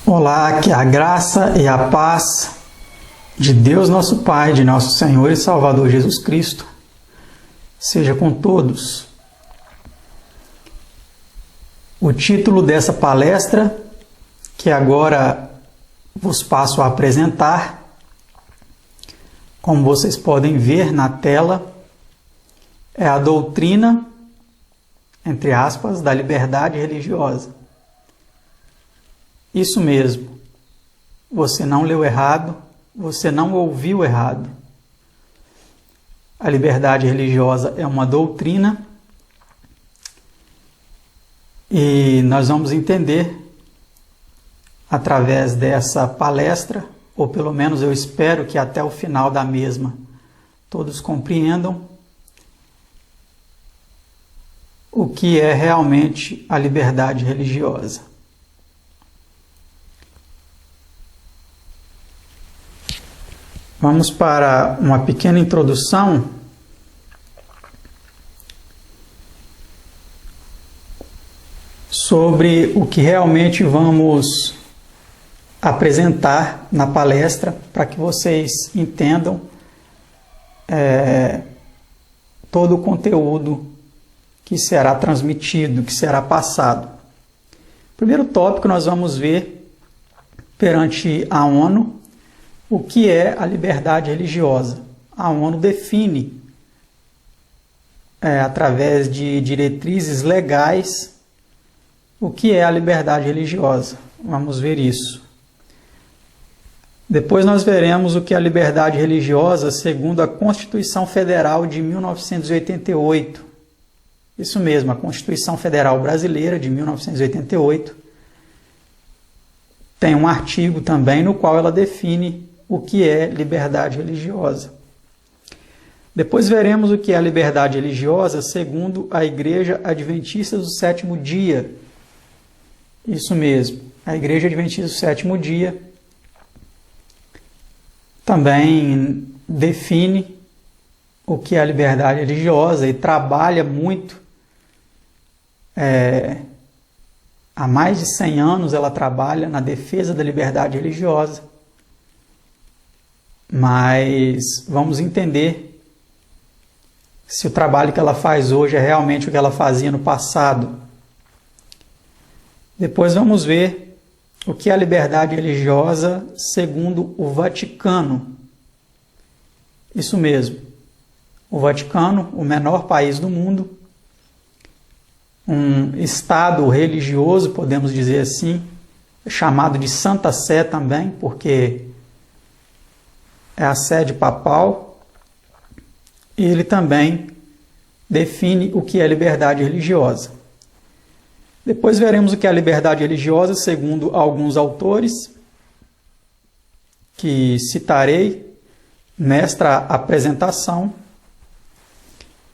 Olá, que a graça e a paz de Deus nosso Pai, de nosso Senhor e Salvador Jesus Cristo, seja com todos. O título dessa palestra, que agora vos passo a apresentar, como vocês podem ver na tela, é a doutrina, entre aspas, da liberdade religiosa. Isso mesmo, você não leu errado, você não ouviu errado. A liberdade religiosa é uma doutrina e nós vamos entender através dessa palestra, ou pelo menos eu espero que até o final da mesma todos compreendam o que é realmente a liberdade religiosa. Vamos para uma pequena introdução sobre o que realmente vamos apresentar na palestra, para que vocês entendam todo o conteúdo que será transmitido, que será passado. Primeiro tópico, nós vamos ver perante a ONU o que é a liberdade religiosa. A ONU define, através de diretrizes legais, o que é a liberdade religiosa. Vamos ver isso. Depois nós veremos o que é a liberdade religiosa segundo a Constituição Federal de 1988. Isso mesmo, a Constituição Federal Brasileira de 1988 tem um artigo também no qual ela define o que é liberdade religiosa. Depois veremos o que é a liberdade religiosa segundo a Igreja Adventista do Sétimo Dia. Isso mesmo, a Igreja Adventista do Sétimo Dia também define o que é a liberdade religiosa e trabalha muito. Há mais de 100 anos ela trabalha na defesa da liberdade religiosa. Mas vamos entender se o trabalho que ela faz hoje é realmente o que ela fazia no passado. Depois vamos ver o que é a liberdade religiosa segundo o Vaticano. Isso mesmo, o Vaticano, o menor país do mundo, um estado religioso, podemos dizer assim, chamado de Santa Sé também, porque é a sede papal, e ele também define o que é liberdade religiosa. Depois veremos o que é a liberdade religiosa segundo alguns autores, que citarei nesta apresentação,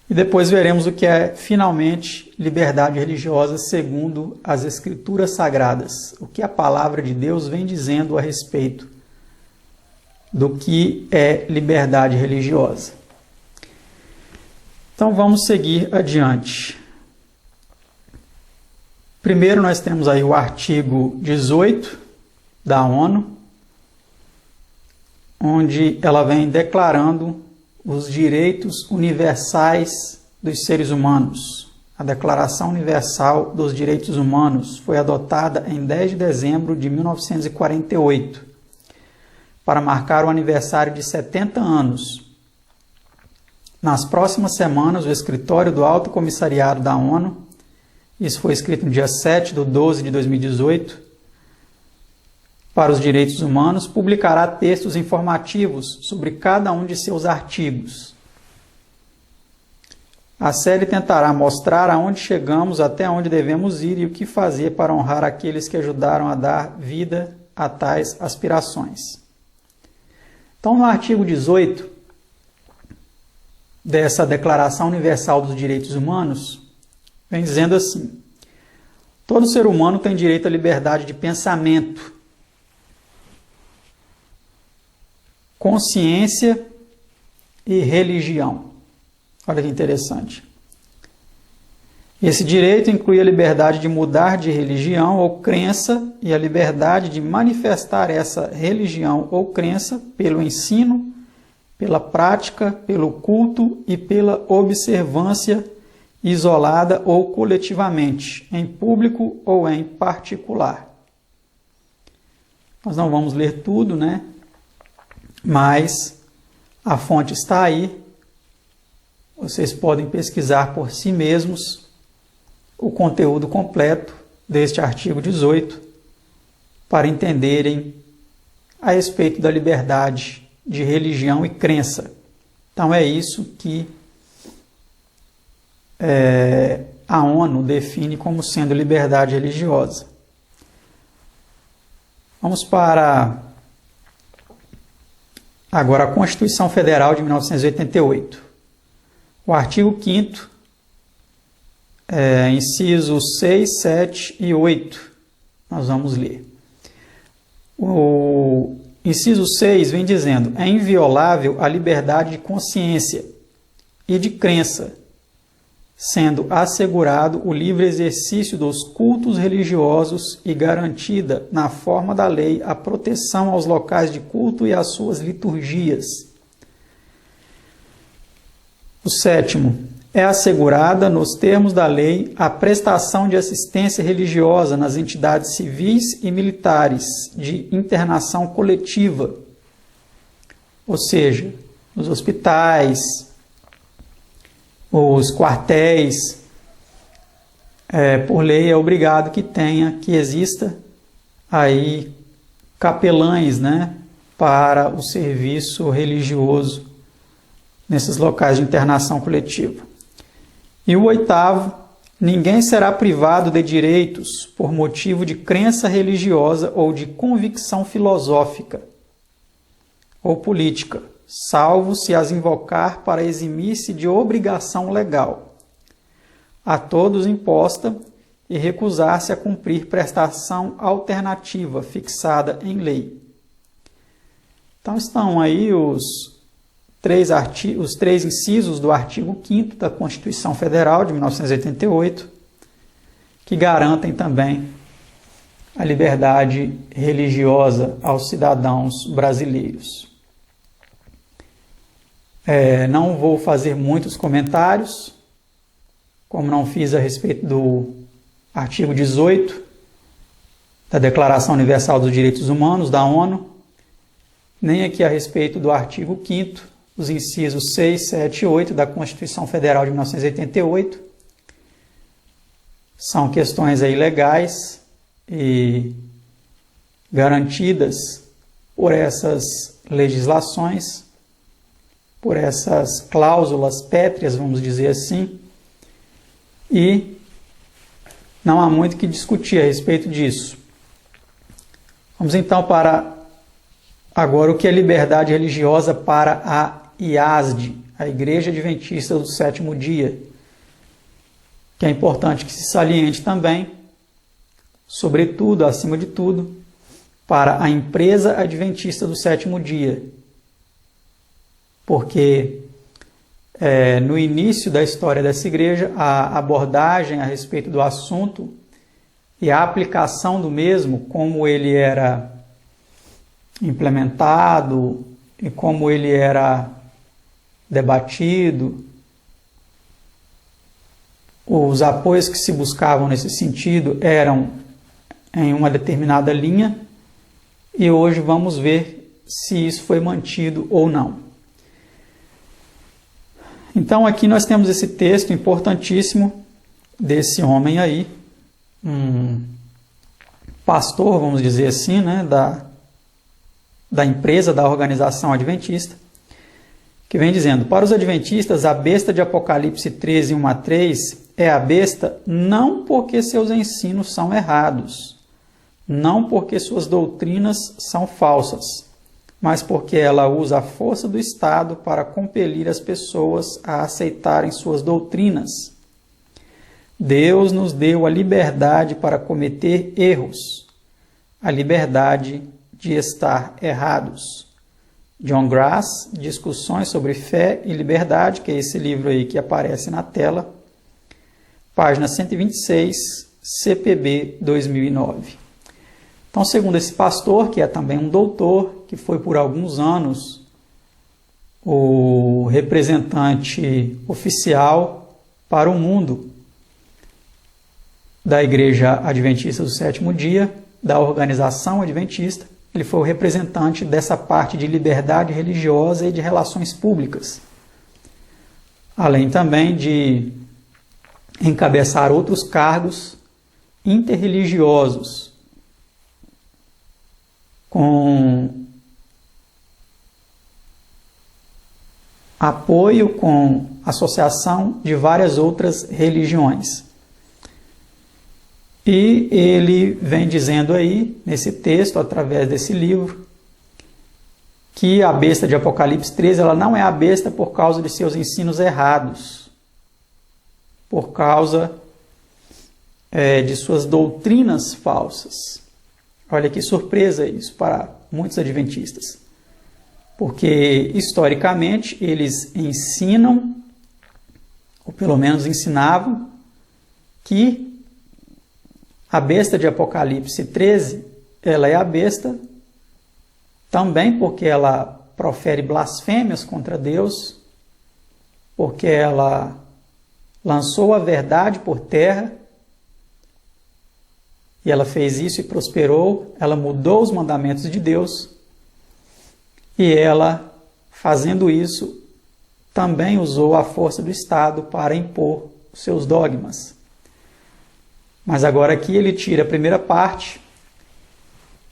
e depois veremos o que é, finalmente, liberdade religiosa segundo as Escrituras Sagradas, o que a Palavra de Deus vem dizendo a respeito do que é liberdade religiosa. Então vamos seguir adiante. Primeiro nós temos aí o artigo 18 da ONU, onde ela vem declarando os direitos universais dos seres humanos. A Declaração Universal dos Direitos Humanos foi adotada em 10 de dezembro de 1948. Para marcar o aniversário de 70 anos. Nas próximas semanas, o escritório do Alto Comissariado da ONU, isso foi escrito no dia 7/12 de 2018, para os direitos humanos, publicará textos informativos sobre cada um de seus artigos. A série tentará mostrar aonde chegamos, até onde devemos ir e o que fazer para honrar aqueles que ajudaram a dar vida a tais aspirações. Então, no artigo 18 dessa Declaração Universal dos Direitos Humanos, vem dizendo assim: todo ser humano tem direito à liberdade de pensamento, consciência e religião. Olha que interessante. Esse direito inclui a liberdade de mudar de religião ou crença e a liberdade de manifestar essa religião ou crença pelo ensino, pela prática, pelo culto e pela observância isolada ou coletivamente, em público ou em particular. Nós não vamos ler tudo, né? Mas a fonte está aí. Vocês podem pesquisar por si mesmos o conteúdo completo deste artigo 18 para entenderem a respeito da liberdade de religião e crença. Então é isso que a ONU define como sendo liberdade religiosa. Vamos para agora a Constituição Federal de 1988. O artigo 5º, incisos 6, 7 e 8, nós vamos ler. O inciso 6 vem dizendo: é inviolável a liberdade de consciência e de crença, sendo assegurado o livre exercício dos cultos religiosos e garantida, na forma da lei, a proteção aos locais de culto e às suas liturgias. O 7º, é assegurada, nos termos da lei, a prestação de assistência religiosa nas entidades civis e militares de internação coletiva, ou seja, nos hospitais, os quartéis. Por lei é obrigado que exista aí capelães, né, para o serviço religioso nesses locais de internação coletiva. E o 8º, ninguém será privado de direitos por motivo de crença religiosa ou de convicção filosófica ou política, salvo se as invocar para eximir-se de obrigação legal, a todos imposta, e recusar-se a cumprir prestação alternativa fixada em lei. Então estão aí os três incisos do artigo 5º da Constituição Federal de 1988, que garantem também a liberdade religiosa aos cidadãos brasileiros. Não vou fazer muitos comentários, como não fiz a respeito do artigo 18 da Declaração Universal dos Direitos Humanos, da ONU, nem aqui a respeito do artigo 5º, os incisos 6, 7 e 8 da Constituição Federal de 1988. São questões aí legais e garantidas por essas legislações, por essas cláusulas pétreas, vamos dizer assim, e não há muito que discutir a respeito disso. Vamos então para agora o que é liberdade religiosa para a IASD, a Igreja Adventista do Sétimo Dia, que é importante que se saliente também, sobretudo, acima de tudo, para a Empresa Adventista do Sétimo Dia, porque no início da história dessa igreja, a abordagem a respeito do assunto e a aplicação do mesmo, como ele era implementado e como ele era debatido, os apoios que se buscavam nesse sentido eram em uma determinada linha, e hoje vamos ver se isso foi mantido ou não. Então aqui nós temos esse texto importantíssimo desse homem aí, um pastor, vamos dizer assim, né, da empresa, da organização adventista, que vem dizendo: para os adventistas, a besta de Apocalipse 13, 1 a 3, é a besta não porque seus ensinos são errados, não porque suas doutrinas são falsas, mas porque ela usa a força do Estado para compelir as pessoas a aceitarem suas doutrinas. Deus nos deu a liberdade para cometer erros, a liberdade de estar errados. John Grass, Discussões sobre Fé e Liberdade, que é esse livro aí que aparece na tela, página 126, CPB 2009. Então, segundo esse pastor, que é também um doutor, que foi por alguns anos o representante oficial para o mundo da Igreja Adventista do Sétimo Dia, da organização adventista, ele foi o representante dessa parte de liberdade religiosa e de relações públicas, além também de encabeçar outros cargos interreligiosos, com apoio, com associação de várias outras religiões. E ele vem dizendo aí, nesse texto, através desse livro, que a besta de Apocalipse 13, ela não é a besta por causa de seus ensinos errados, por causa de suas doutrinas falsas. Olha que surpresa isso para muitos adventistas. Porque, historicamente, eles ensinam, ou pelo menos ensinavam, que a besta de Apocalipse 13, ela é a besta também porque ela profere blasfêmias contra Deus, porque ela lançou a verdade por terra, e ela fez isso e prosperou, ela mudou os mandamentos de Deus, e ela, fazendo isso, também usou a força do Estado para impor os seus dogmas. Mas agora aqui ele tira a primeira parte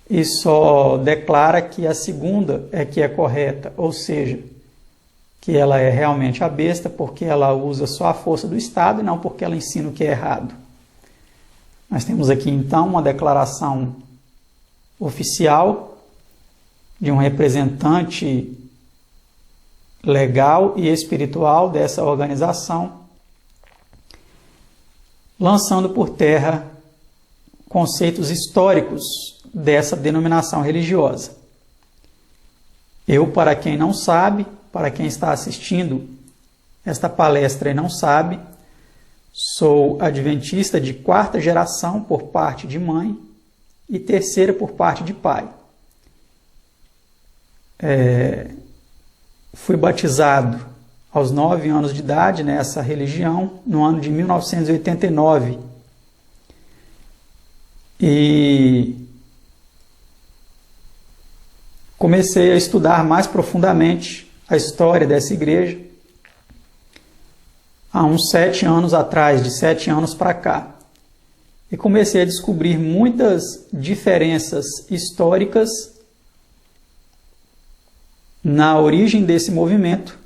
e só declara que a segunda é que é correta, ou seja, que ela é realmente a besta porque ela usa só a força do Estado e não porque ela ensina o que é errado. Nós temos aqui então uma declaração oficial de um representante legal e espiritual dessa organização, lançando por terra conceitos históricos dessa denominação religiosa. Eu, para quem não sabe, para quem está assistindo esta palestra e não sabe, sou adventista de 4ª geração por parte de mãe e 3ª por parte de pai. Fui batizado aos 9 anos de idade nessa religião, no ano de 1989. E comecei a estudar mais profundamente a história dessa igreja há uns 7 anos atrás, de 7 anos para cá. E comecei a descobrir muitas diferenças históricas na origem desse movimento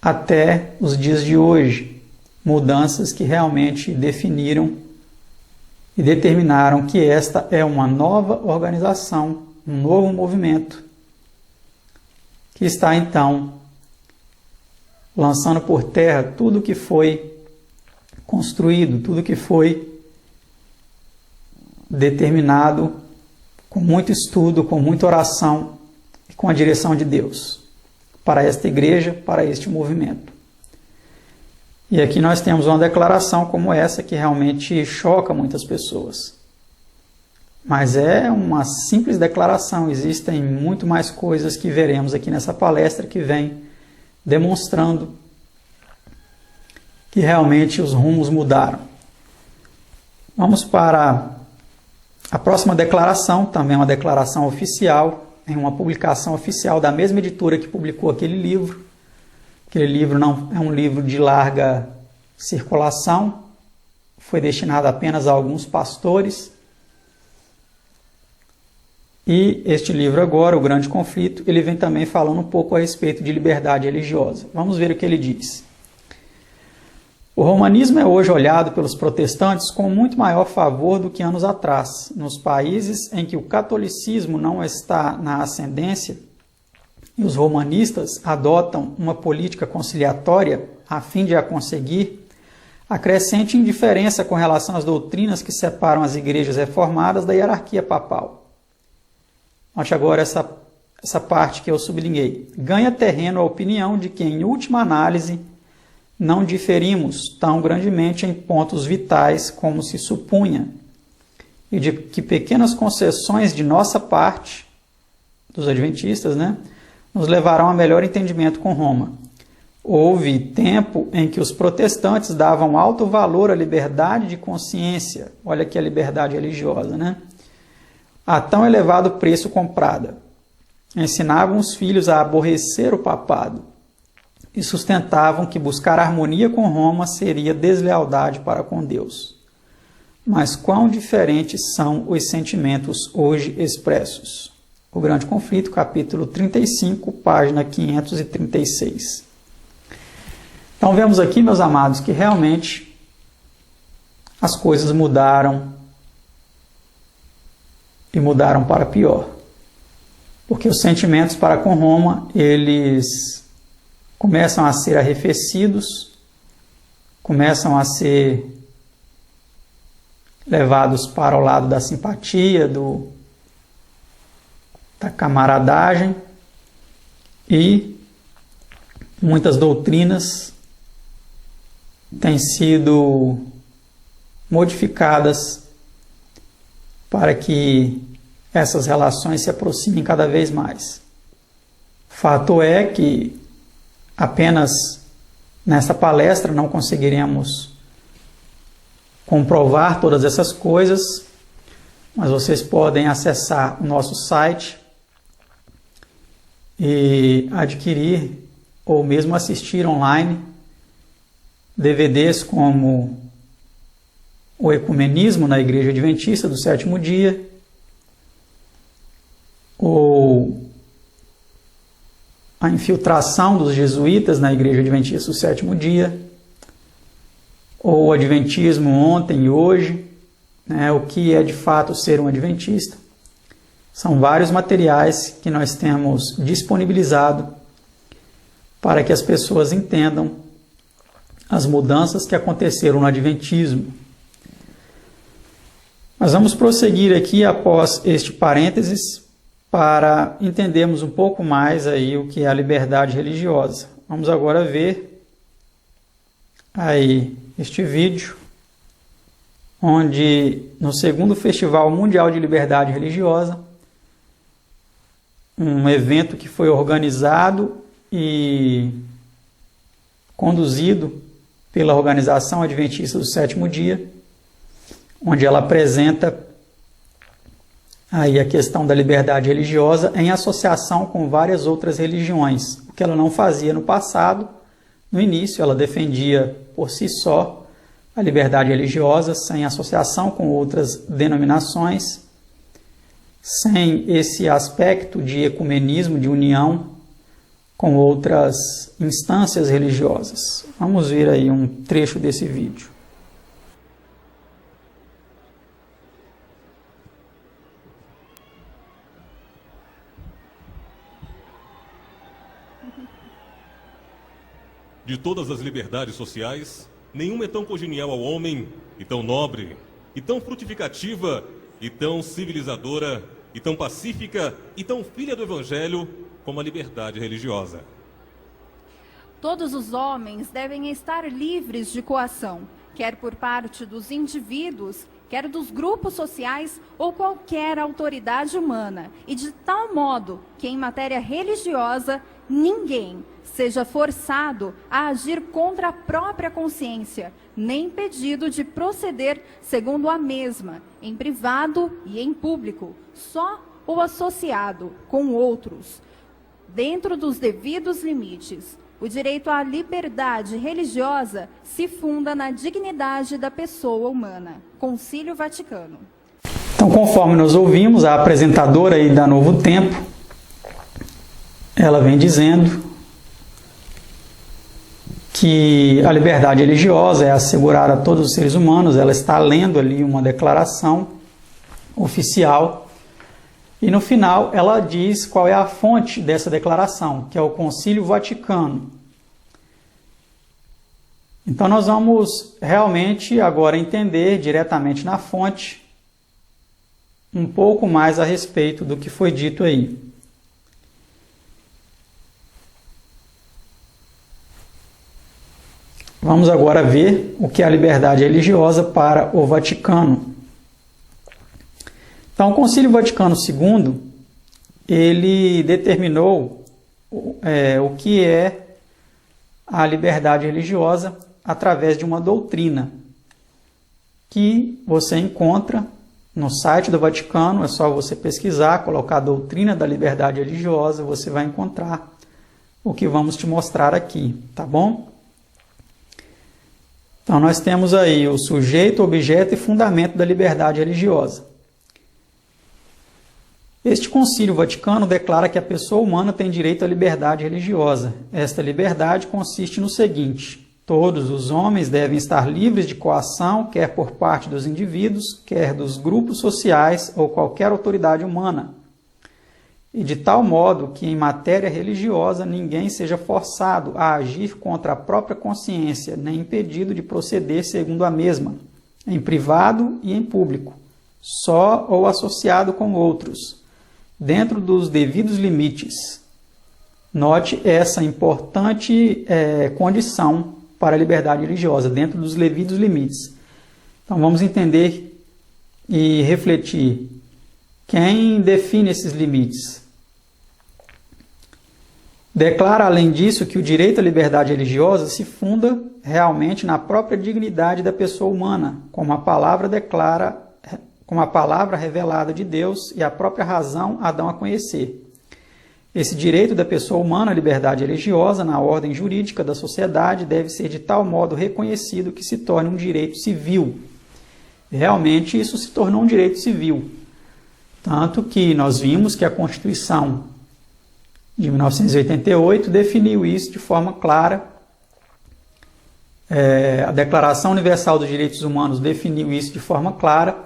até os dias de hoje, mudanças que realmente definiram e determinaram que esta é uma nova organização, um novo movimento, que está então lançando por terra tudo que foi construído, tudo que foi determinado com muito estudo, com muita oração e com a direção de Deus para esta igreja, para este movimento. E aqui nós temos uma declaração como essa que realmente choca muitas pessoas. Mas é uma simples declaração, existem muito mais coisas que veremos aqui nessa palestra que vem demonstrando que realmente os rumos mudaram. Vamos para a próxima declaração, também uma declaração oficial, em uma publicação oficial da mesma editora que publicou aquele livro. Aquele livro não é um livro de larga circulação, foi destinado apenas a alguns pastores. E este livro agora, O Grande Conflito, ele vem também falando um pouco a respeito de liberdade religiosa. Vamos ver o que ele diz. O romanismo é hoje olhado pelos protestantes com muito maior favor do que anos atrás. Nos países em que o catolicismo não está na ascendência e os romanistas adotam uma política conciliatória a fim de a conseguir, a crescente indiferença com relação às doutrinas que separam as igrejas reformadas da hierarquia papal. Note agora essa parte que eu sublinhei. Ganha terreno a opinião de que, em última análise, não diferimos tão grandemente em pontos vitais como se supunha, e de que pequenas concessões de nossa parte, dos adventistas, nos levarão a melhor entendimento com Roma. Houve tempo em que os protestantes davam alto valor à liberdade de consciência, olha aqui a liberdade religiosa, a tão elevado preço comprada. Ensinavam os filhos a aborrecer o papado e sustentavam que buscar harmonia com Roma seria deslealdade para com Deus. Mas quão diferentes são os sentimentos hoje expressos. O Grande Conflito, capítulo 35, página 536. Então vemos aqui, meus amados, que realmente as coisas mudaram e mudaram para pior. Porque os sentimentos para com Roma, eles começam a ser arrefecidos, começam a ser levados para o lado da simpatia, da camaradagem, e muitas doutrinas têm sido modificadas para que essas relações se aproximem cada vez mais. Fato é que apenas nessa palestra não conseguiremos comprovar todas essas coisas, mas vocês podem acessar o nosso site e adquirir ou mesmo assistir online DVDs como o Ecumenismo na Igreja Adventista do Sétimo Dia, ou a infiltração dos jesuítas na Igreja Adventista do Sétimo Dia, ou o Adventismo ontem e hoje, o que é de fato ser um adventista. São vários materiais que nós temos disponibilizado para que as pessoas entendam as mudanças que aconteceram no adventismo. Nós vamos prosseguir aqui após este parênteses para entendermos um pouco mais aí o que é a liberdade religiosa. Vamos agora ver aí este vídeo, onde no segundo Festival Mundial de Liberdade Religiosa, um evento que foi organizado e conduzido pela Organização Adventista do Sétimo Dia, onde ela apresenta aí a questão da liberdade religiosa em associação com várias outras religiões, o que ela não fazia no passado. No início, ela defendia por si só a liberdade religiosa, sem associação com outras denominações, sem esse aspecto de ecumenismo, de união com outras instâncias religiosas. Vamos ver aí um trecho desse vídeo. De todas as liberdades sociais, nenhuma é tão congenial ao homem, e tão nobre, e tão frutificativa, e tão civilizadora, e tão pacífica, e tão filha do Evangelho, como a liberdade religiosa. Todos os homens devem estar livres de coação, quer por parte dos indivíduos, quer dos grupos sociais ou qualquer autoridade humana, e de tal modo que em matéria religiosa ninguém seja forçado a agir contra a própria consciência, nem impedido de proceder segundo a mesma, em privado e em público, só ou associado com outros, dentro dos devidos limites. O direito à liberdade religiosa se funda na dignidade da pessoa humana. Concílio Vaticano. Então, conforme nós ouvimos, a apresentadora aí da Novo Tempo, ela vem dizendo que a liberdade religiosa é assegurada a todos os seres humanos. Ela está lendo ali uma declaração oficial e no final ela diz qual é a fonte dessa declaração, que é o Concílio Vaticano. Então nós vamos realmente agora entender diretamente na fonte um pouco mais a respeito do que foi dito aí. Vamos agora ver o que é a liberdade religiosa para o Vaticano. Então, o Concílio Vaticano II, ele determinou o que é a liberdade religiosa através de uma doutrina que você encontra no site do Vaticano. É só você pesquisar, colocar a doutrina da liberdade religiosa, você vai encontrar o que vamos te mostrar aqui, tá bom? Então, nós temos aí o sujeito, objeto e fundamento da liberdade religiosa. Este Concílio Vaticano declara que a pessoa humana tem direito à liberdade religiosa. Esta liberdade consiste no seguinte: todos os homens devem estar livres de coação, quer por parte dos indivíduos, quer dos grupos sociais ou qualquer autoridade humana, e de tal modo que em matéria religiosa ninguém seja forçado a agir contra a própria consciência, nem impedido de proceder segundo a mesma, em privado e em público, só ou associado com outros, dentro dos devidos limites. Note essa importante condição para a liberdade religiosa, dentro dos devidos limites. Então vamos entender e refletir. Quem define esses limites? Declara, além disso, que o direito à liberdade religiosa se funda realmente na própria dignidade da pessoa humana, como a palavra revelada de Deus e a própria razão a dão a conhecer. Esse direito da pessoa humana à liberdade religiosa, na ordem jurídica da sociedade, deve ser de tal modo reconhecido que se torne um direito civil. Realmente, isso se tornou um direito civil. Tanto que nós vimos que a Constituição de 1988 definiu isso de forma clara. A Declaração Universal dos Direitos Humanos definiu isso de forma clara.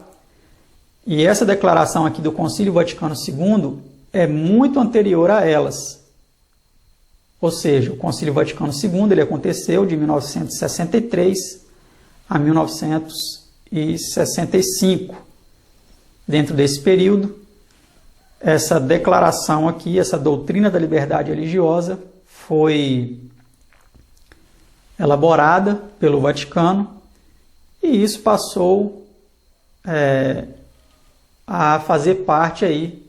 E essa declaração aqui do Concílio Vaticano II é muito anterior a elas. Ou seja, o Concílio Vaticano II ele aconteceu de 1963 a 1965. Dentro desse período, essa declaração aqui, essa doutrina da liberdade religiosa foi elaborada pelo Vaticano e isso passou a fazer parte aí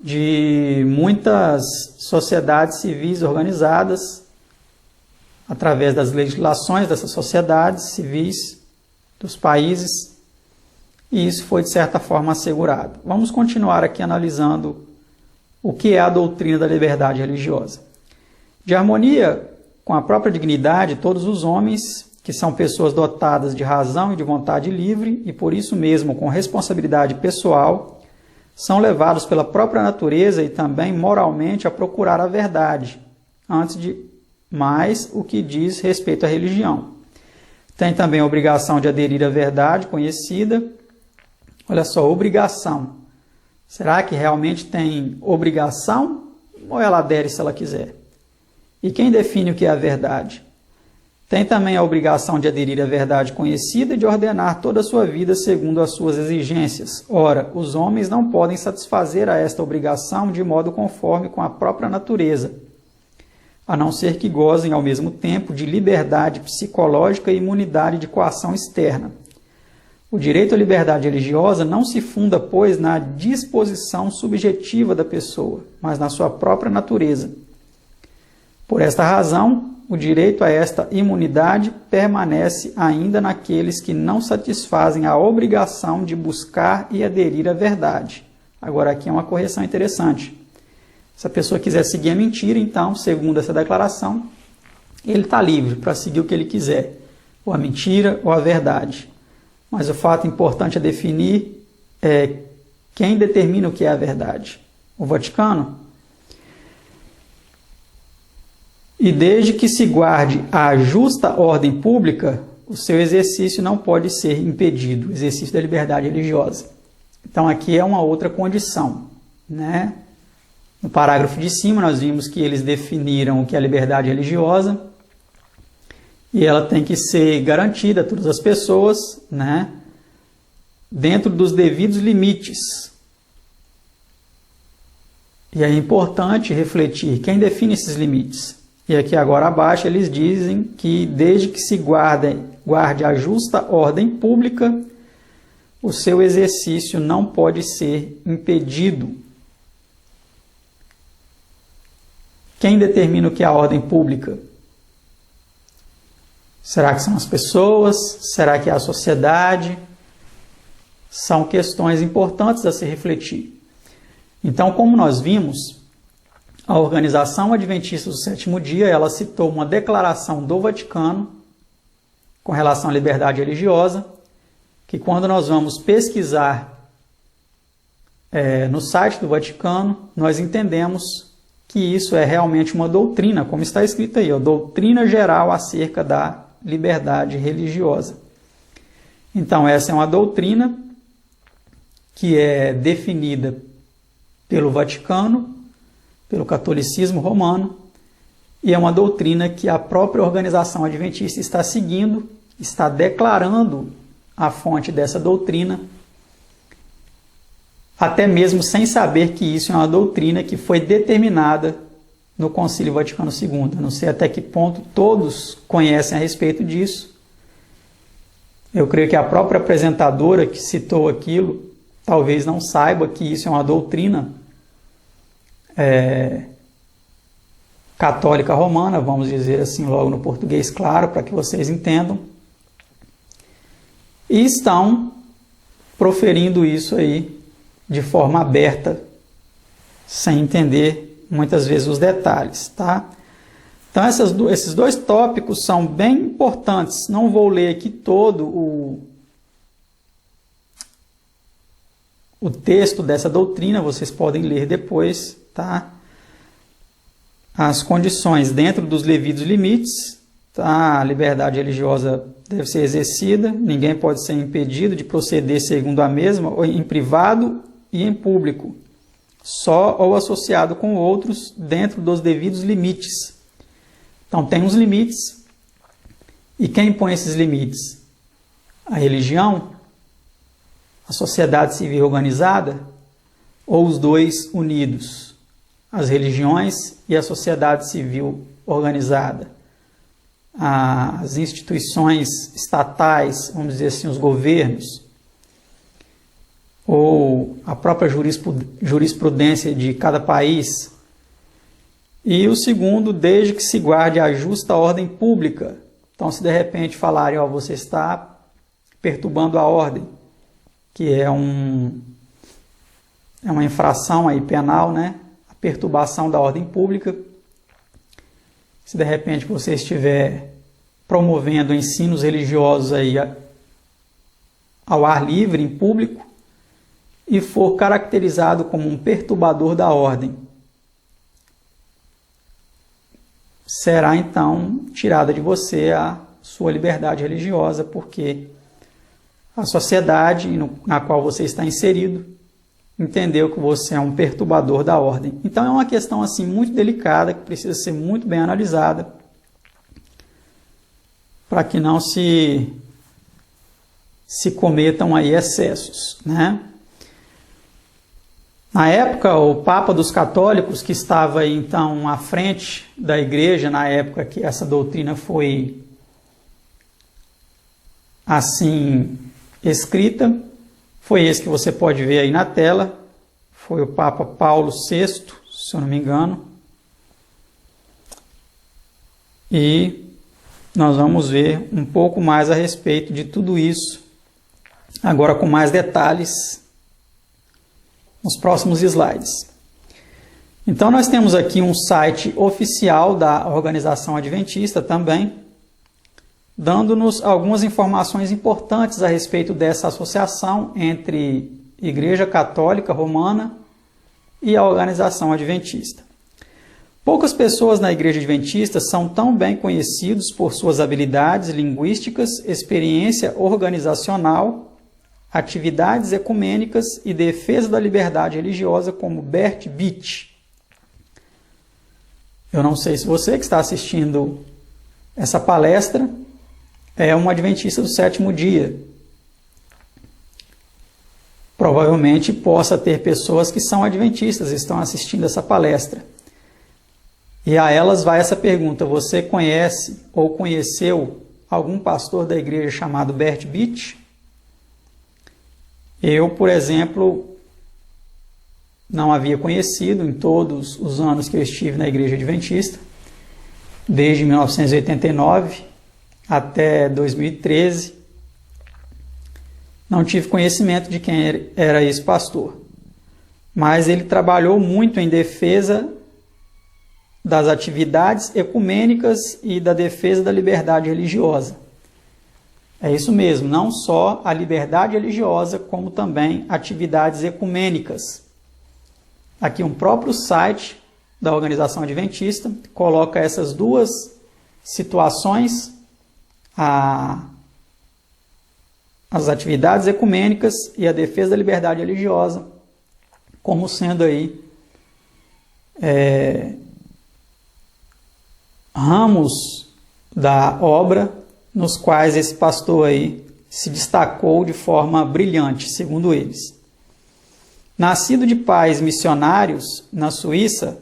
de muitas sociedades civis organizadas através das legislações dessas sociedades civis dos países, e isso foi de certa forma assegurado. Vamos continuar aqui analisando o que é a doutrina da liberdade religiosa. De harmonia com a própria dignidade, todos os homens, que são pessoas dotadas de razão e de vontade livre e por isso mesmo com responsabilidade pessoal, são levados pela própria natureza e também moralmente a procurar a verdade, antes de mais o que diz respeito à religião. Tem também a obrigação de aderir à verdade conhecida. Olha só, obrigação. Será que realmente tem obrigação ou ela adere se ela quiser? E quem define o que é a verdade? Tem também a obrigação de aderir à verdade conhecida e de ordenar toda a sua vida segundo as suas exigências. Ora, os homens não podem satisfazer a esta obrigação de modo conforme com a própria natureza, a não ser que gozem ao mesmo tempo de liberdade psicológica e imunidade de coação externa. O direito à liberdade religiosa não se funda, pois, na disposição subjetiva da pessoa, mas na sua própria natureza. Por esta razão, o direito a esta imunidade permanece ainda naqueles que não satisfazem a obrigação de buscar e aderir à verdade. Agora, aqui é uma correção interessante. Se a pessoa quiser seguir a mentira, então, segundo essa declaração, ele está livre para seguir o que ele quiser, ou a mentira ou a verdade. Mas o fato importante a definir é quem determina o que é a verdade. O Vaticano? E desde que se guarde a justa ordem pública, o seu exercício não pode ser impedido, o exercício da liberdade religiosa. Então aqui é uma outra condição, né? No parágrafo de cima nós vimos que eles definiram o que é a liberdade religiosa e ela tem que ser garantida a todas as pessoas, né? Dentro dos devidos limites. E é importante refletir quem define esses limites. E aqui agora abaixo eles dizem que desde que se guarde a justa ordem pública, o seu exercício não pode ser impedido. Quem determina o que é a ordem pública? Será que são as pessoas? Será que é a sociedade? São questões importantes a se refletir. Então, como nós vimos, a Organização Adventista do Sétimo Dia, ela citou uma declaração do Vaticano com relação à liberdade religiosa, que quando nós vamos pesquisar no site do Vaticano, nós entendemos que isso é realmente uma doutrina, como está escrito aí, doutrina geral acerca da liberdade religiosa. Então, essa é uma doutrina que é definida pelo Vaticano, pelo catolicismo romano, e é uma doutrina que a própria organização adventista está seguindo, está declarando a fonte dessa doutrina, até mesmo sem saber que isso é uma doutrina que foi determinada no Concílio Vaticano II. Não sei até que ponto todos conhecem a respeito disso. Eu creio que a própria apresentadora que citou aquilo talvez não saiba que isso é uma doutrina católica romana, vamos dizer assim logo no português claro, para que vocês entendam. E estão proferindo isso aí de forma aberta, sem entender muitas vezes os detalhes, tá? Então esses dois tópicos são bem importantes. Não vou ler aqui todo o texto dessa doutrina, vocês podem ler depois, tá? As condições dentro dos devidos limites, tá? A liberdade religiosa deve ser exercida, ninguém pode ser impedido de proceder segundo a mesma, ou em privado e em público, só ou associado com outros dentro dos devidos limites. Então tem uns limites, e quem impõe esses limites? A religião? A sociedade civil organizada? Ou os dois unidos? As religiões e a sociedade civil organizada? As instituições estatais, vamos dizer assim, os governos? Ou a própria jurisprudência de cada país? E o segundo, desde que se guarde a justa ordem pública. Então, se de repente falarem, você está perturbando a ordem, que é uma infração aí penal, né? A perturbação da ordem pública. Se de repente você estiver promovendo ensinos religiosos aí ao ar livre, em público, e for caracterizado como um perturbador da ordem, será então tirada de você a sua liberdade religiosa, porque a sociedade na qual você está inserido entendeu que você é um perturbador da ordem. Então é uma questão assim muito delicada, que precisa ser muito bem analisada, para que não se cometam aí excessos, né? Na época, o Papa dos Católicos, que estava aí, então à frente da igreja, na época que essa doutrina foi assim escrita, foi esse que você pode ver aí na tela, foi o Papa Paulo VI, se eu não me engano. E nós vamos ver um pouco mais a respeito de tudo isso, agora com mais detalhes, nos próximos slides. Então nós temos aqui um site oficial da Organização Adventista também, dando-nos algumas informações importantes a respeito dessa associação entre Igreja Católica Romana e a Organização Adventista. Poucas pessoas na Igreja Adventista são tão bem conhecidos por suas habilidades linguísticas, experiência organizacional, atividades ecumênicas e defesa da liberdade religiosa como Bert Beach. Eu não sei se você que está assistindo essa palestra é um adventista do sétimo dia. Provavelmente possa ter pessoas que são adventistas e estão assistindo essa palestra. E a elas vai essa pergunta: você conhece ou conheceu algum pastor da igreja chamado Bert Beach? Eu, por exemplo, não havia conhecido em todos os anos que eu estive na igreja adventista, desde 1989 até 2013, não tive conhecimento de quem era esse pastor. Mas ele trabalhou muito em defesa das atividades ecumênicas e da defesa da liberdade religiosa. É isso mesmo, não só a liberdade religiosa, como também atividades ecumênicas. Aqui um próprio site da Organização Adventista coloca essas duas situações, as atividades ecumênicas e a defesa da liberdade religiosa, como sendo aí ramos da obra nos quais esse pastor aí se destacou de forma brilhante, segundo eles. Nascido de pais missionários na Suíça,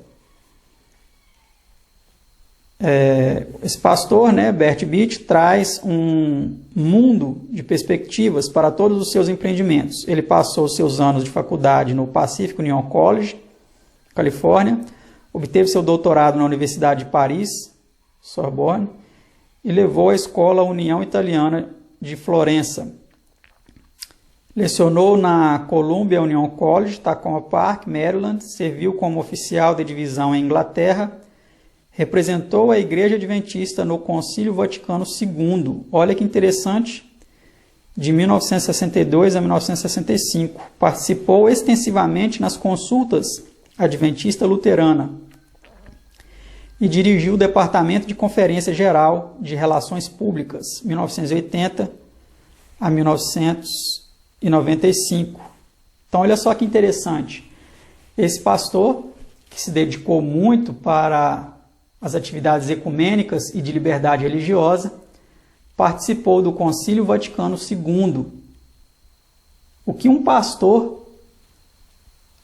esse pastor, Bert Beach, traz um mundo de perspectivas para todos os seus empreendimentos. Ele passou seus anos de faculdade no Pacific Union College, Califórnia, obteve seu doutorado na Universidade de Paris, Sorbonne, e levou a escola União Italiana de Florença. Lecionou na Columbia Union College, Tacoma Park, Maryland, serviu como oficial de divisão em Inglaterra, representou a Igreja Adventista no Concílio Vaticano II. Olha que interessante, de 1962 a 1965. Participou extensivamente nas consultas Adventista Luterana e dirigiu o Departamento de Conferência Geral de Relações Públicas, 1980 a 1995. Então, olha só que interessante. Esse pastor, que se dedicou muito para as atividades ecumênicas e de liberdade religiosa, participou do Concílio Vaticano II. O que um pastor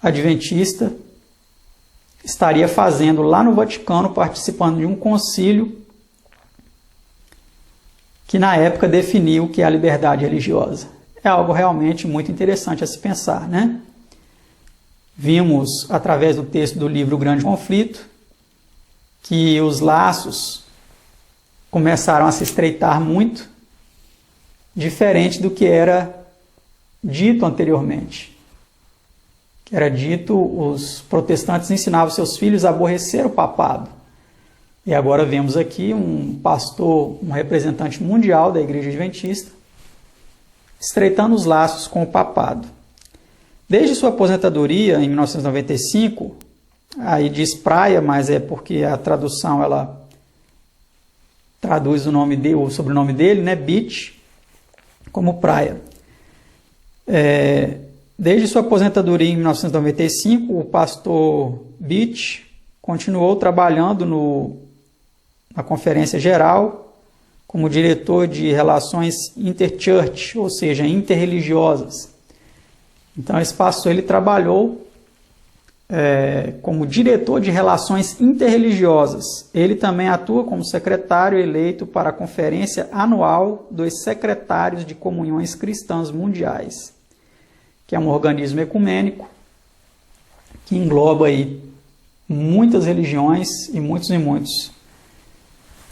adventista estaria fazendo lá no Vaticano, participando de um concílio que na época definiu o que é a liberdade religiosa? É algo realmente muito interessante a se pensar, né? Vimos, através do texto do livro O Grande Conflito, que os laços começaram a se estreitar muito, diferente do que era dito anteriormente. Que era dito, os protestantes ensinavam seus filhos a aborrecer o papado. E agora vemos aqui um pastor, um representante mundial da Igreja Adventista, estreitando os laços com o papado. Desde sua aposentadoria, em 1995, aí diz praia, mas é porque a tradução ela traduz o nome dele, o sobrenome dele, Beach, como praia. Desde sua aposentadoria em 1995, o pastor Beach continuou trabalhando na Conferência Geral como diretor de relações interchurch, ou seja, interreligiosas. Então, esse pastor ele trabalhou como diretor de relações interreligiosas. Ele também atua como secretário eleito para a Conferência Anual dos Secretários de Comunhões Cristãs Mundiais, que é um organismo ecumênico que engloba aí muitas religiões e muitos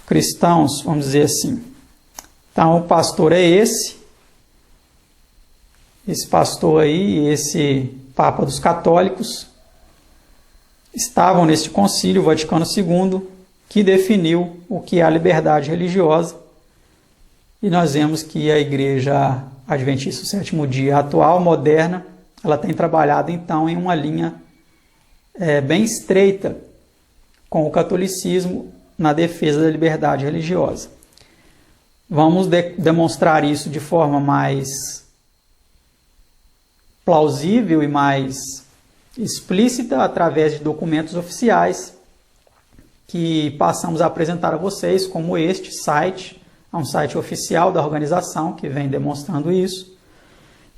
cristãos, vamos dizer assim. Então, o pastor é esse pastor aí, esse Papa dos Católicos, estavam neste Concílio Vaticano II, que definiu o que é a liberdade religiosa, e nós vemos que a Igreja Adventista do Sétimo Dia atual, moderna, ela tem trabalhado então em uma linha bem estreita com o catolicismo na defesa da liberdade religiosa. Vamos demonstrar isso de forma mais plausível e mais explícita através de documentos oficiais que passamos a apresentar a vocês, como este site, é um site oficial da organização que vem demonstrando isso.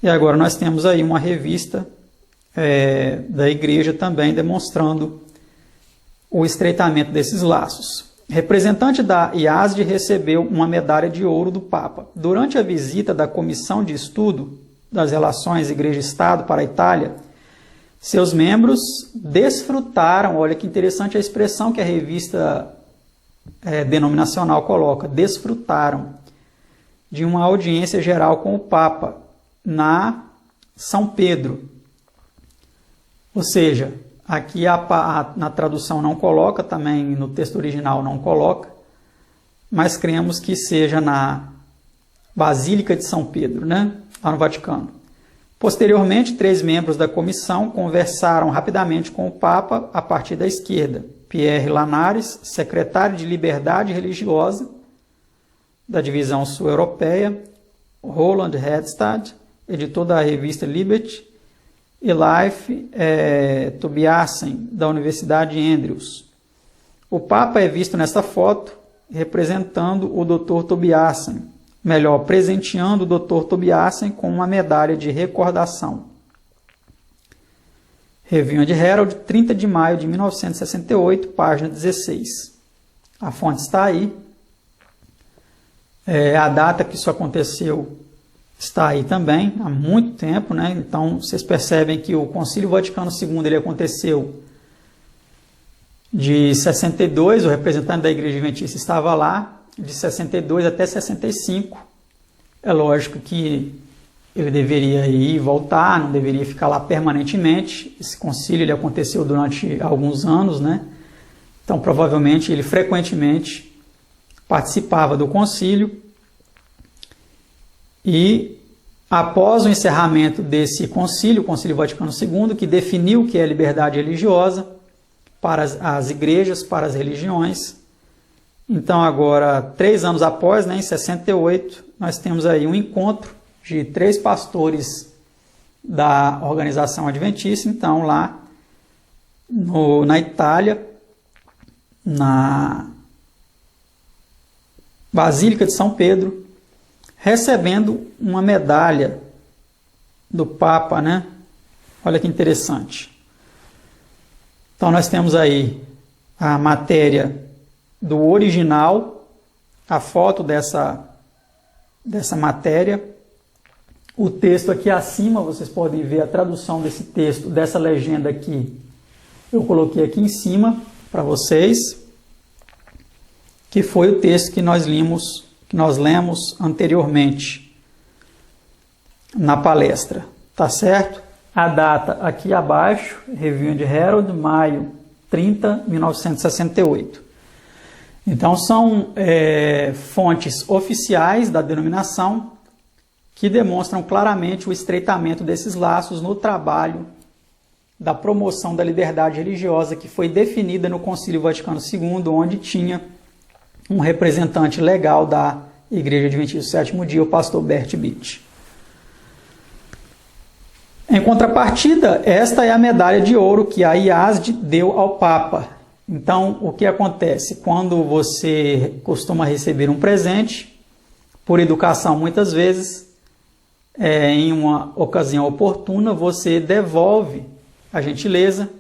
E agora nós temos aí uma revista da igreja também demonstrando o estreitamento desses laços. Representante da IASD recebeu uma medalha de ouro do Papa. Durante a visita da Comissão de Estudo das Relações Igreja-Estado para a Itália, seus membros desfrutaram, olha que interessante a expressão que a revista denominacional coloca, desfrutaram de uma audiência geral com o Papa na São Pedro. Ou seja, aqui na tradução não coloca, também no texto original não coloca, mas cremos que seja na Basílica de São Pedro, né? Lá no Vaticano. Posteriormente, 3 membros da comissão conversaram rapidamente com o Papa a partir da esquerda. Pierre Lanares, secretário de Liberdade Religiosa da Divisão Sul-Europeia, Roland Hedstad, editor da revista Liberty, e Leif Tobiasen, da Universidade de Andrews. O Papa é visto nesta foto representando o Dr. Tobiasen, melhor, presenteando o Dr. Tobiasen com uma medalha de recordação. Review and Herald, 30 de maio de 1968, página 16. A fonte está aí. A data que isso aconteceu está aí também, há muito tempo, né? Então, vocês percebem que o Concílio Vaticano II ele aconteceu de 62, o representante da Igreja Adventista estava lá, de 62 até 65. É lógico que ele deveria ir e voltar, não deveria ficar lá permanentemente. Esse concílio ele aconteceu durante alguns anos, né? Então, provavelmente, ele frequentemente participava do concílio. E, após o encerramento desse concílio, o Concílio Vaticano II, que definiu o que é liberdade religiosa para as igrejas, para as religiões. Então, agora, 3 anos após, né, em 68, nós temos aí um encontro de 3 pastores da organização adventista, então, lá na Itália, na Basílica de São Pedro, recebendo uma medalha do Papa, né? Olha que interessante. Então, nós temos aí a matéria do original, a foto dessa matéria. O texto aqui acima, vocês podem ver a tradução desse texto, dessa legenda aqui. Eu coloquei aqui em cima para vocês, que foi o texto que nós lemos anteriormente na palestra, tá certo? A data aqui abaixo, Review and Herald, maio 30, 1968. Então, são fontes oficiais da denominação que demonstram claramente o estreitamento desses laços no trabalho da promoção da liberdade religiosa que foi definida no Concílio Vaticano II, onde tinha um representante legal da Igreja Adventista do Sétimo Dia, o pastor Bert Bitt. Em contrapartida, esta é a medalha de ouro que a IASD deu ao Papa. Então, o que acontece? Quando você costuma receber um presente, por educação muitas vezes, em uma ocasião oportuna, você devolve a gentileza,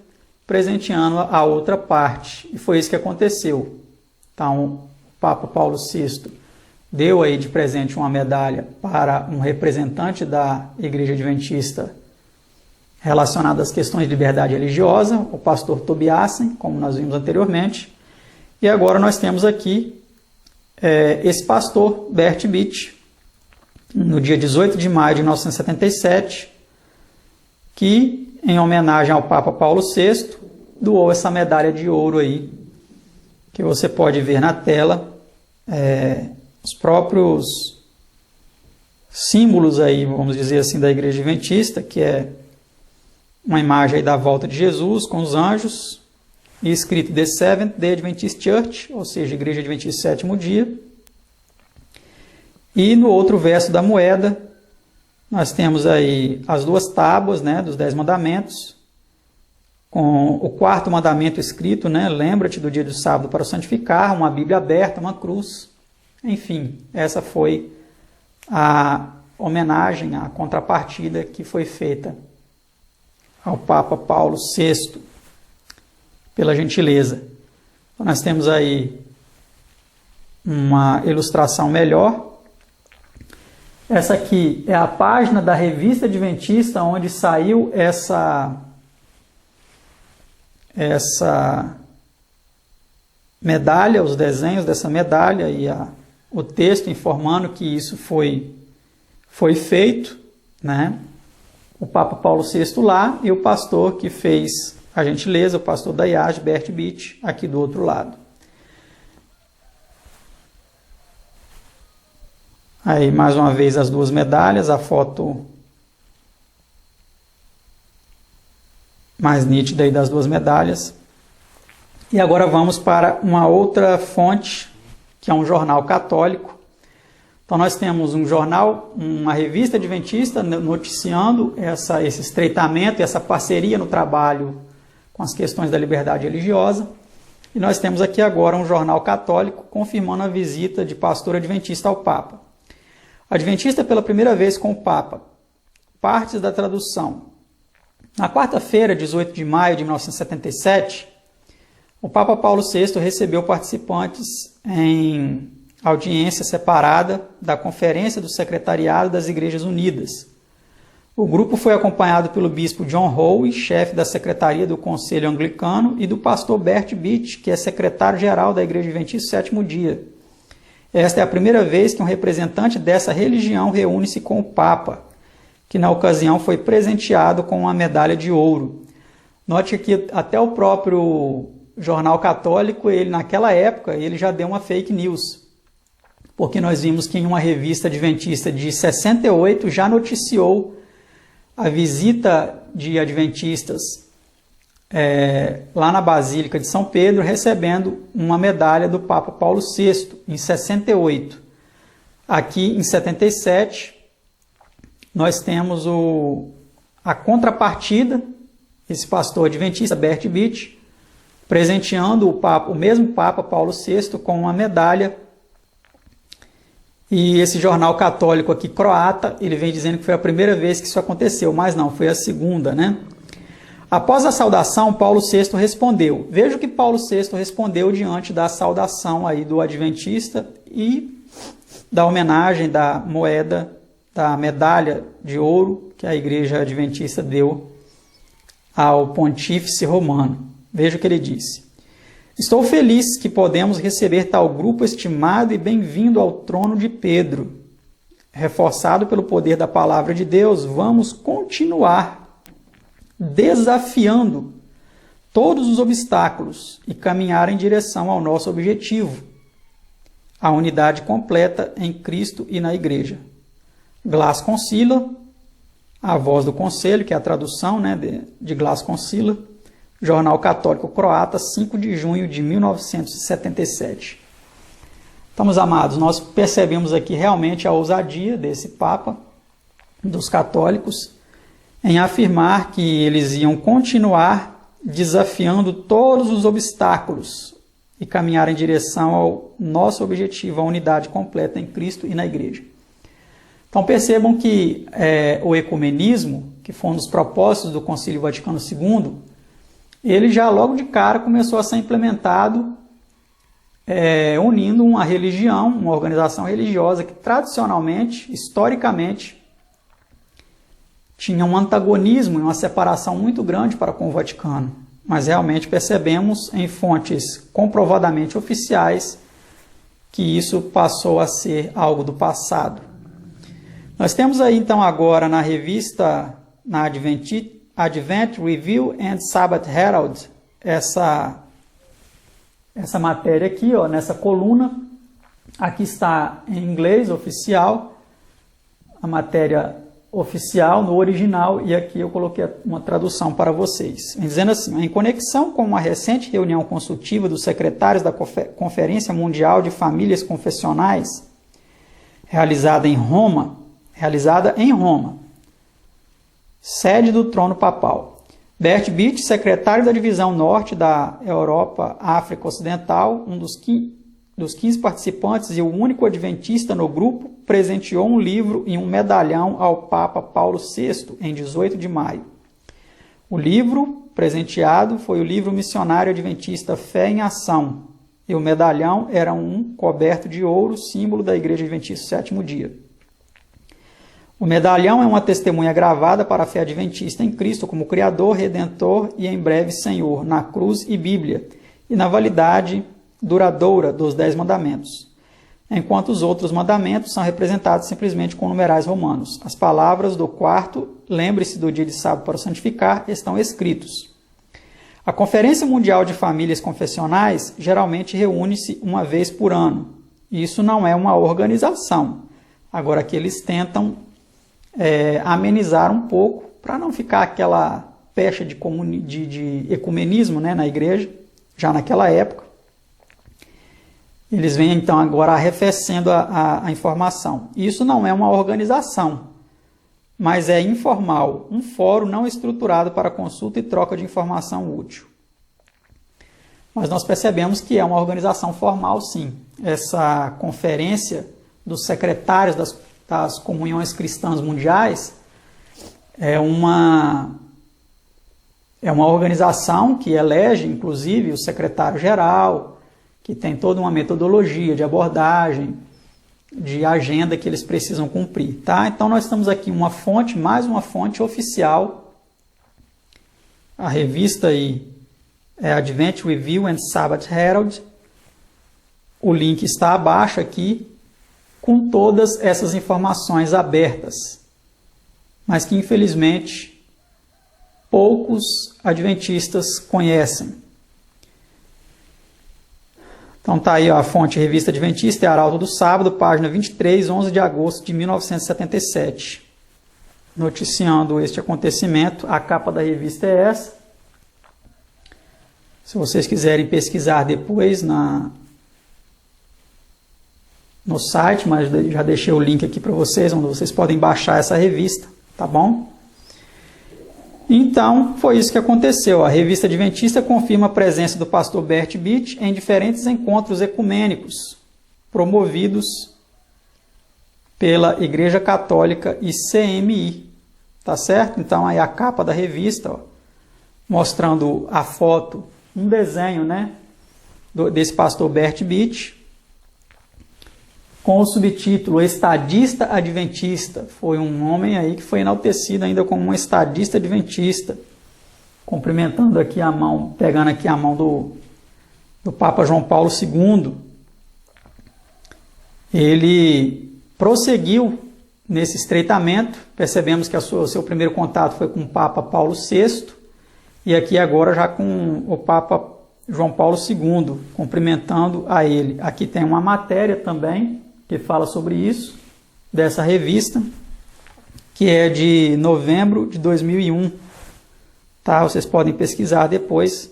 presenteando a outra parte. E foi isso que aconteceu. Então, o Papa Paulo VI deu aí de presente uma medalha para um representante da Igreja Adventista relacionado às questões de liberdade religiosa, o pastor Tobiasen, como nós vimos anteriormente. E agora nós temos aqui esse pastor, Bert Bitt, no dia 18 de maio de 1977, que, em homenagem ao Papa Paulo VI, doou essa medalha de ouro aí, que você pode ver na tela, os próprios símbolos aí, vamos dizer assim, da Igreja Adventista, que é uma imagem aí da volta de Jesus com os anjos, e escrito The Seventh-day Adventist Church, ou seja, Igreja Adventista Sétimo Dia. E no outro verso da moeda, nós temos aí as 2 tábuas, né, dos 10 mandamentos, com o 4º mandamento escrito, né, lembra-te do dia do sábado para o santificar, uma Bíblia aberta, uma cruz. Enfim, essa foi a homenagem, a contrapartida que foi feita ao Papa Paulo VI, pela gentileza. Então, nós temos aí uma ilustração melhor. Essa aqui é a página da Revista Adventista, onde saiu essa medalha, os desenhos dessa medalha e o texto informando que isso foi feito, né? O Papa Paulo VI lá e o pastor que fez a gentileza, o pastor da IAG, Bert Beach, aqui do outro lado. Aí, mais uma vez, as duas medalhas, a foto mais nítida aí das duas medalhas. E agora vamos para uma outra fonte, que é um jornal católico. Então, nós temos um jornal, uma revista adventista noticiando esse estreitamento e essa parceria no trabalho com as questões da liberdade religiosa. E nós temos aqui agora um jornal católico confirmando a visita de pastor adventista ao Papa. Adventista pela primeira vez com o Papa. Partes da tradução. Na quarta-feira, 18 de maio de 1977, o Papa Paulo VI recebeu participantes em audiência separada da Conferência do Secretariado das Igrejas Unidas. O grupo foi acompanhado pelo bispo John Howe, chefe da Secretaria do Conselho Anglicano, e do pastor Bert Beach, que é secretário-geral da Igreja Adventista do Sétimo Dia. Esta é a primeira vez que um representante dessa religião reúne-se com o Papa, que na ocasião foi presenteado com uma medalha de ouro. Note que até o próprio jornal católico, naquela época, ele já deu uma fake news, porque nós vimos que em uma revista adventista de 68 já noticiou a visita de adventistas lá na Basílica de São Pedro, recebendo uma medalha do Papa Paulo VI, em 68. Aqui, em 77, nós temos a contrapartida, esse pastor adventista, Bert Beach, presenteando o mesmo Papa Paulo VI com uma medalha. E esse jornal católico aqui, croata, ele vem dizendo que foi a primeira vez que isso aconteceu, mas não, foi a segunda, né? Após a saudação, Paulo VI respondeu. Veja o que Paulo VI respondeu diante da saudação aí do adventista e da homenagem da moeda, da medalha de ouro que a Igreja Adventista deu ao pontífice romano. Veja o que ele disse. Estou feliz que podemos receber tal grupo estimado e bem-vindo ao trono de Pedro. Reforçado pelo poder da palavra de Deus, vamos continuar desafiando todos os obstáculos e caminhar em direção ao nosso objetivo, a unidade completa em Cristo e na Igreja. Glas Concila, a voz do conselho, que é a tradução, né, de Glas Concila, Jornal Católico Croata, 5 de junho de 1977. Então, meus amados, nós percebemos aqui realmente a ousadia desse Papa, dos católicos, em afirmar que eles iam continuar desafiando todos os obstáculos e caminhar em direção ao nosso objetivo, a unidade completa em Cristo e na Igreja. Então percebam que o ecumenismo, que foi um dos propósitos do Concílio Vaticano II, ele já logo de cara começou a ser implementado unindo uma religião, uma organização religiosa que tradicionalmente, historicamente, tinha um antagonismo e uma separação muito grande para com o Vaticano. Mas realmente percebemos em fontes comprovadamente oficiais que isso passou a ser algo do passado. Nós temos aí então agora na revista, na Advent Review and Sabbath Herald, essa matéria aqui, ó, nessa coluna. Aqui está em inglês oficial, a matéria oficial no original, e aqui eu coloquei uma tradução para vocês. Dizendo assim: em conexão com uma recente reunião consultiva dos secretários da Conferência Mundial de Famílias Confessionais, realizada em Roma, sede do trono papal. Bert Beach, secretário da Divisão Norte da Europa, África Ocidental, um dos 15 participantes e o único adventista no grupo, presenteou um livro e um medalhão ao Papa Paulo VI em 18 de maio. O livro presenteado foi o livro missionário adventista Fé em Ação, e o medalhão era um coberto de ouro, símbolo da Igreja Adventista do Sétimo Dia. O medalhão é uma testemunha gravada para a fé adventista em Cristo como Criador, Redentor e em breve Senhor, na cruz e Bíblia, e na validade duradoura dos 10 mandamentos, enquanto os outros mandamentos são representados simplesmente com numerais romanos. As palavras do quarto, lembre-se do dia de sábado para o santificar, estão escritos. A Conferência Mundial de Famílias Confessionais geralmente reúne-se uma vez por ano. Isso não é uma organização. Agora aqui eles tentam amenizar um pouco para não ficar aquela pecha de ecumenismo, né, na igreja, já naquela época. Eles vêm então agora arrefecendo a informação. Isso não é uma organização, mas é informal, um fórum não estruturado para consulta e troca de informação útil. Mas nós percebemos que é uma organização formal, sim. Essa conferência dos secretários das comunhões cristãs mundiais é uma organização que elege, inclusive, o secretário-geral, que tem toda uma metodologia de abordagem, de agenda que eles precisam cumprir, tá? Então nós estamos aqui mais uma fonte oficial. A revista aí é Advent Review and Sabbath Herald. O link está abaixo aqui, com todas essas informações abertas, mas que infelizmente poucos adventistas conhecem. Então tá aí, ó, a fonte Revista Adventista, Arauto do Sábado, página 23, 11 de agosto de 1977. Noticiando este acontecimento, a capa da revista é essa. Se vocês quiserem pesquisar depois no site, mas já deixei o link aqui para vocês, onde vocês podem baixar essa revista, tá bom? Então, foi isso que aconteceu. A Revista Adventista confirma a presença do pastor Bert Beach em diferentes encontros ecumênicos promovidos pela Igreja Católica e CMI. Tá certo? Então, aí a capa da revista, ó, mostrando a foto, um desenho, né, desse pastor Bert Beach, com o subtítulo Estadista Adventista. Foi um homem aí que foi enaltecido ainda como um estadista adventista, cumprimentando aqui a mão, pegando aqui a mão do Papa João Paulo II. Ele prosseguiu nesse estreitamento. Percebemos que o seu primeiro contato foi com o Papa Paulo VI, e aqui agora já com o Papa João Paulo II, cumprimentando a ele. Aqui tem uma matéria também que fala sobre isso, dessa revista, que é de novembro de 2001. Tá? Vocês podem pesquisar depois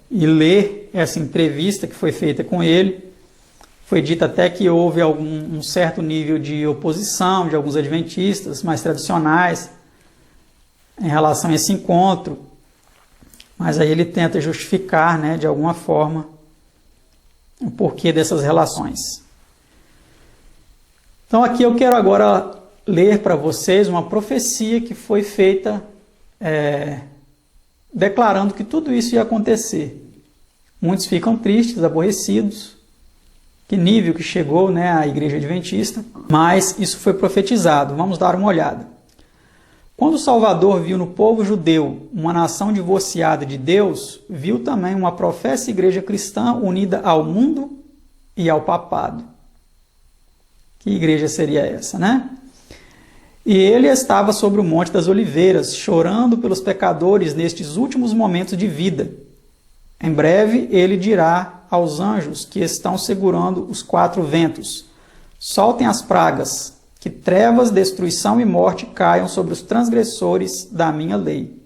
e ler essa entrevista que foi feita com ele. Foi dito até que houve um certo nível de oposição de alguns adventistas mais tradicionais em relação a esse encontro, mas aí ele tenta justificar, né, de alguma forma, o porquê dessas relações. Então aqui eu quero agora ler para vocês uma profecia que foi feita declarando que tudo isso ia acontecer. Muitos ficam tristes, aborrecidos, que nível que chegou, né, a Igreja Adventista, mas isso foi profetizado. Vamos dar uma olhada. Quando o Salvador viu no povo judeu uma nação divorciada de Deus, viu também uma professa igreja cristã unida ao mundo e ao papado. Que igreja seria essa, né? E ele estava sobre o Monte das Oliveiras, chorando pelos pecadores nestes últimos momentos de vida. Em breve ele dirá aos anjos que estão segurando os 4 ventos: soltem as pragas, que trevas, destruição e morte caiam sobre os transgressores da minha lei.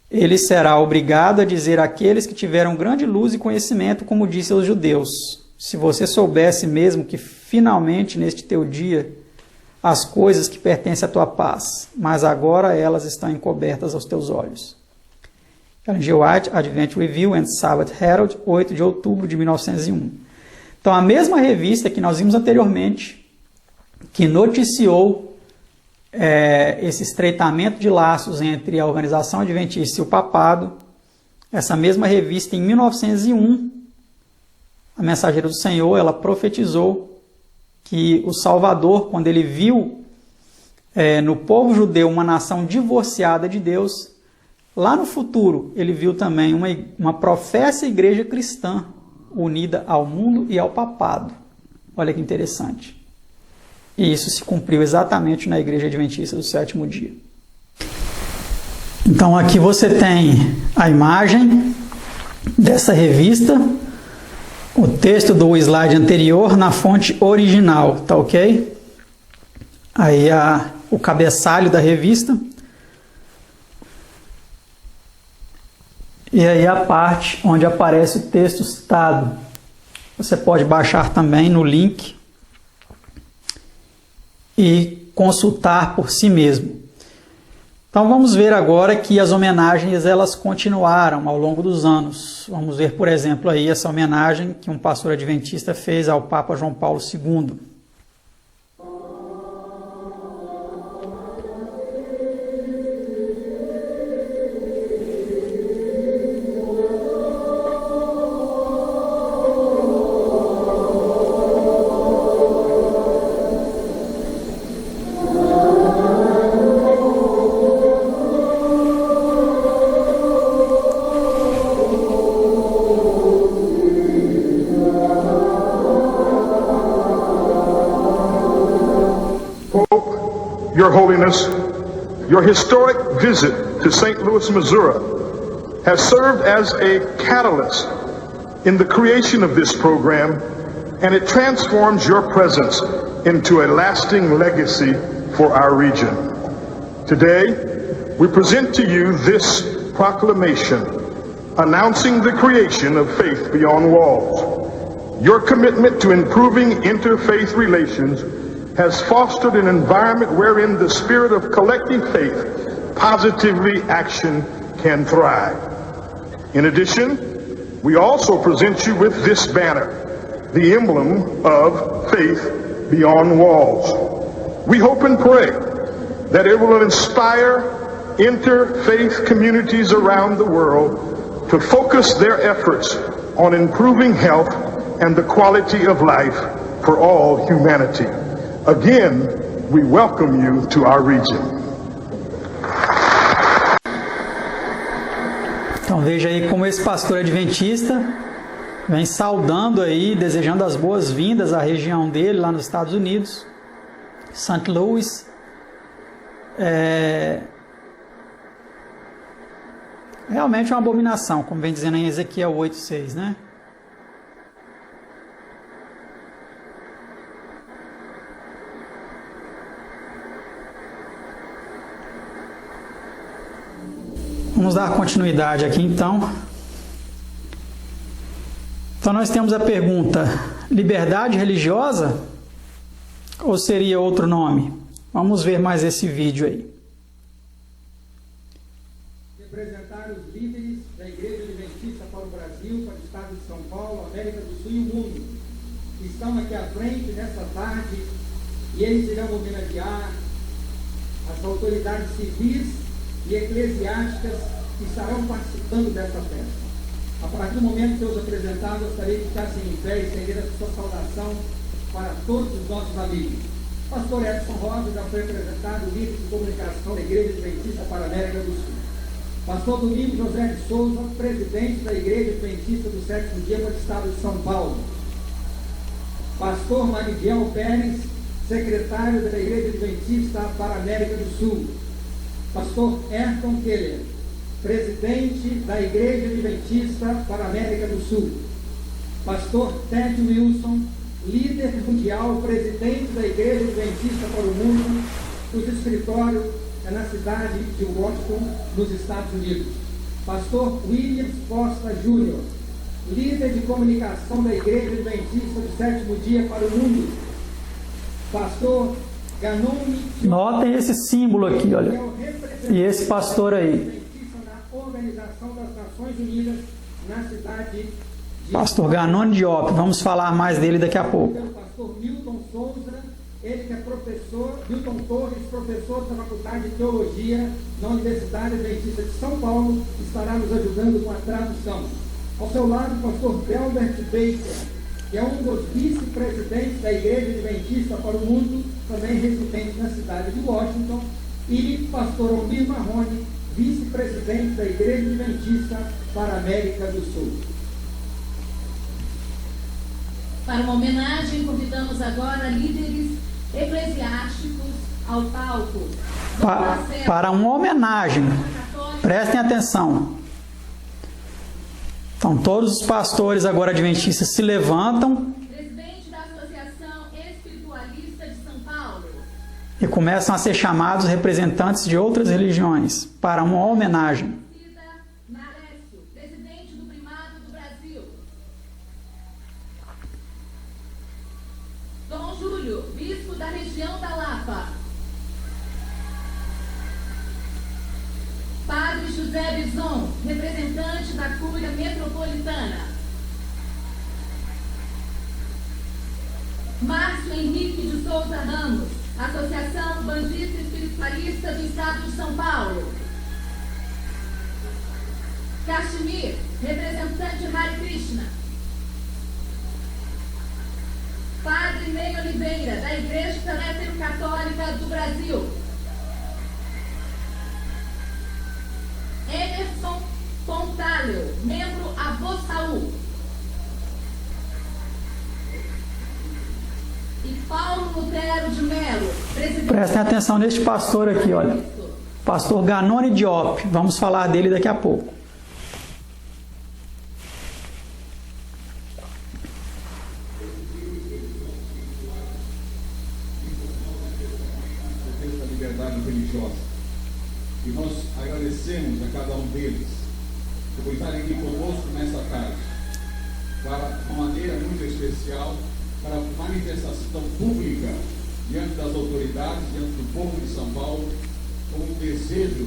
Ele será obrigado a dizer àqueles que tiveram grande luz e conhecimento, como disse aos judeus: se você soubesse mesmo que finalmente neste teu dia as coisas que pertencem à tua paz, mas agora elas estão encobertas aos teus olhos. Ellen G. White, Advent Review and Sabbath Herald, 8 de outubro de 1901. Então, a mesma revista que nós vimos anteriormente, que noticiou esse estreitamento de laços entre a organização adventista e o papado, essa mesma revista, em 1901, a Mensageira do Senhor, ela profetizou que o Salvador, quando ele viu no povo judeu uma nação divorciada de Deus, lá no futuro ele viu também uma professa igreja cristã unida ao mundo e ao papado. Olha que interessante. E isso se cumpriu exatamente na Igreja Adventista do Sétimo Dia. Então aqui você tem a imagem dessa revista, o texto do slide anterior na fonte original, tá ok? Aí o cabeçalho da revista. E aí a parte onde aparece o texto citado. Você pode baixar também no link e consultar por si mesmo. Então vamos ver agora que as homenagens elas continuaram ao longo dos anos. Vamos ver, por exemplo, aí essa homenagem que um pastor adventista fez ao Papa João Paulo II. Your Holiness, your historic visit to St. Louis, Missouri has served as a catalyst in the creation of this program, and it transforms your presence into a lasting legacy for our region. Today, we present to you this proclamation announcing the creation of Faith Beyond Walls. Your commitment to improving interfaith relations has fostered an environment wherein the spirit of collective faith, positively action can thrive. In addition, we also present you with this banner, the emblem of Faith Beyond Walls. We hope and pray that it will inspire interfaith communities around the world to focus their efforts on improving health and the quality of life for all humanity. Again, we welcome you to our region. Então veja aí como esse pastor adventista vem saudando aí, desejando as boas-vindas à região dele lá nos Estados Unidos, St. Louis. Realmente é uma abominação, como vem dizendo em Ezequiel 8:6, né? Vamos dar continuidade aqui então. Então nós temos a pergunta: liberdade religiosa? Ou seria outro nome? Vamos ver mais esse vídeo aí. Representar os líderes da Igreja Adventista para o Brasil, para o Estado de São Paulo, América do Sul e o mundo, que estão aqui à frente nessa tarde, e eles irão homenagear as autoridades civis e eclesiásticas que estarão participando dessa festa. A partir do momento que eu os apresentar, gostaria de ficassem em pé e estender a sua saudação para todos os nossos amigos. Pastor Edson Rosa já foi apresentado, líder de comunicação da Igreja Adventista para a América do Sul. Pastor Domingos José de Souza, presidente da Igreja Adventista do Sétimo Dia para o Estado de São Paulo. Pastor Magdiel Pérez, secretário da Igreja Adventista para a América do Sul. Pastor Ayrton Keller, presidente da Igreja Adventista para a América do Sul. Pastor Ted Wilson, líder mundial, presidente da Igreja Adventista para o Mundo, cujo escritório é na cidade de Washington, nos Estados Unidos. Pastor Williams Costa Júnior, líder de comunicação da Igreja Adventista do Sétimo Dia para o Mundo. Pastor Ganoni. Notem esse símbolo aqui, olha. E esse pastor aí. Na Organização das Nações Unidas, na cidade de Pastor Ganoni Diop. Vamos falar mais dele daqui a pouco. O pastor Milton Souza, ele que é professor, Milton Torres, professor da Faculdade de Teologia na Universidade Adventista de São Paulo, estará nos ajudando com a tradução. Ao seu lado, o pastor Delbert Baker, que é um dos vice-presidentes da Igreja Adventista para o Mundo, também residente na cidade de Washington, e pastor Almir Marrone, vice-presidente da Igreja Adventista para a América do Sul. Para uma homenagem, convidamos agora líderes eclesiásticos ao palco. Para uma homenagem, prestem atenção. Então, todos os pastores agora adventistas se levantam Presidente da Associação Espiritualista de São Paulo. E começam a ser chamados representantes de outras religiões para uma homenagem. Cida Nalécio, presidente do Primado do Brasil. Dom Júlio, bispo da região da Lapa. Padre José Bison, representante da Cúria Metropolitana. Márcio Henrique de Souza Ramos, Associação Bandista Espiritualista do Estado de São Paulo. Kashmir, representante Hare Krishna. Padre Ney Oliveira, da Igreja Católica do Brasil. Emerson Pontalho, membro Abossaú. E Paulo Lutero de Melo, presidente... Prestem atenção neste pastor aqui, olha. Pastor Ganoni Diop. Vamos falar dele daqui a pouco. Da liberdade religiosa. E nós agradecemos a cada um deles por estarem aqui conosco nesta tarde, para uma maneira muito especial, para a manifestação pública diante das autoridades, diante do povo de São Paulo, com um desejo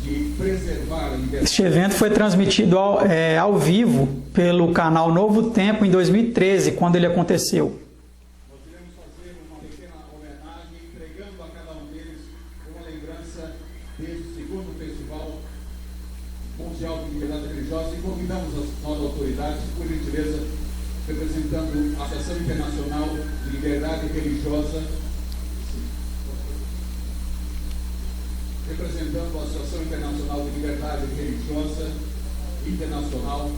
de preservar a liberdade. Este evento foi transmitido ao vivo pelo canal Novo Tempo em 2013, quando ele aconteceu. Nós iremos fazer uma pequena homenagem, entregando a cada um deles uma lembrança deste segundo Festival Mundial de Liberdade Religiosa, e convidamos as nossas autoridades, por gentileza, representando a Associação Internacional de Liberdade Religiosa, representando a Associação Internacional de Liberdade Religiosa Internacional.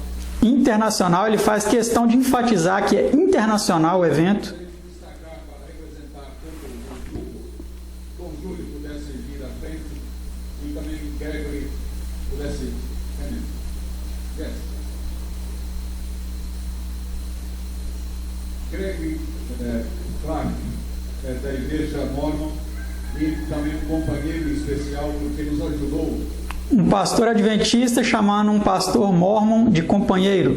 Internacional, ele faz questão de enfatizar que é internacional o evento. Destacar para representar todo o grupo, Dom Júlio pudesse vir à frente e também Gregory pudesse. Gregory Clark, da Igreja Mormon, e também um companheiro especial porque nos ajudou. Um pastor adventista chamando um pastor mormon de companheiro.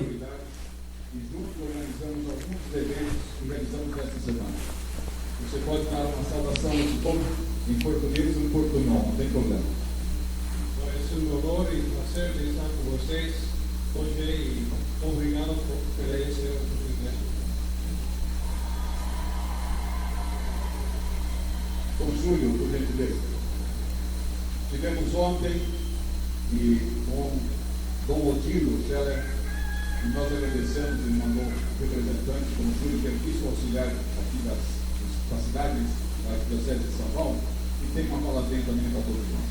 E juntos organizamos alguns eventos que realizamos esta semana. Você pode dar uma saudação em português ou em portunhol, não tem problema. É um honor e prazer de estar com vocês hoje e obrigado por essa oportunidade. Com Júlio, por gentileza. Tivemos ontem e com Dom Odilo Scheller, e nós agradecemos, ele mandou representante, como Júlio, que é bispo auxiliar aqui das cidades da Diocese de São Paulo, e tem uma palavrinha também para todos nós.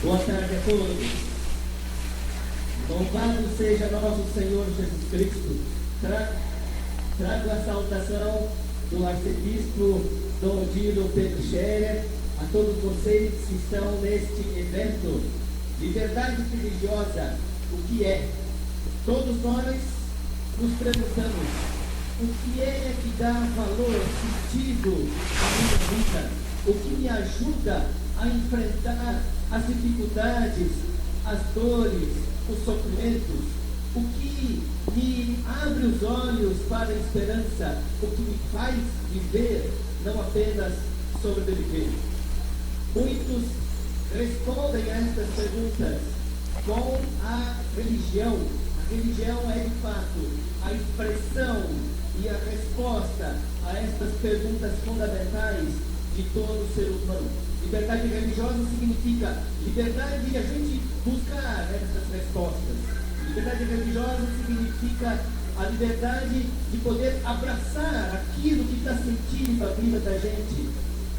Boa tarde a todos. Louvado seja nosso Senhor Jesus Cristo. Trago a saudação do arcebispo Dom Odilo Pedro Scherer a todos vocês que estão neste evento. Liberdade religiosa, o que é? Todos nós nos perguntamos, o que é que dá valor, sentido à minha vida? O que me ajuda a enfrentar as dificuldades, as dores, os sofrimentos? O que me abre os olhos para a esperança? O que me faz viver, não apenas sobreviver? Muitos respondem a estas perguntas com a religião, Religião é, de fato, a expressão e a resposta a estas perguntas fundamentais de todo ser humano. Liberdade religiosa significa liberdade de a gente buscar essas respostas. Liberdade religiosa significa a liberdade de poder abraçar aquilo que está sentindo a vida da gente,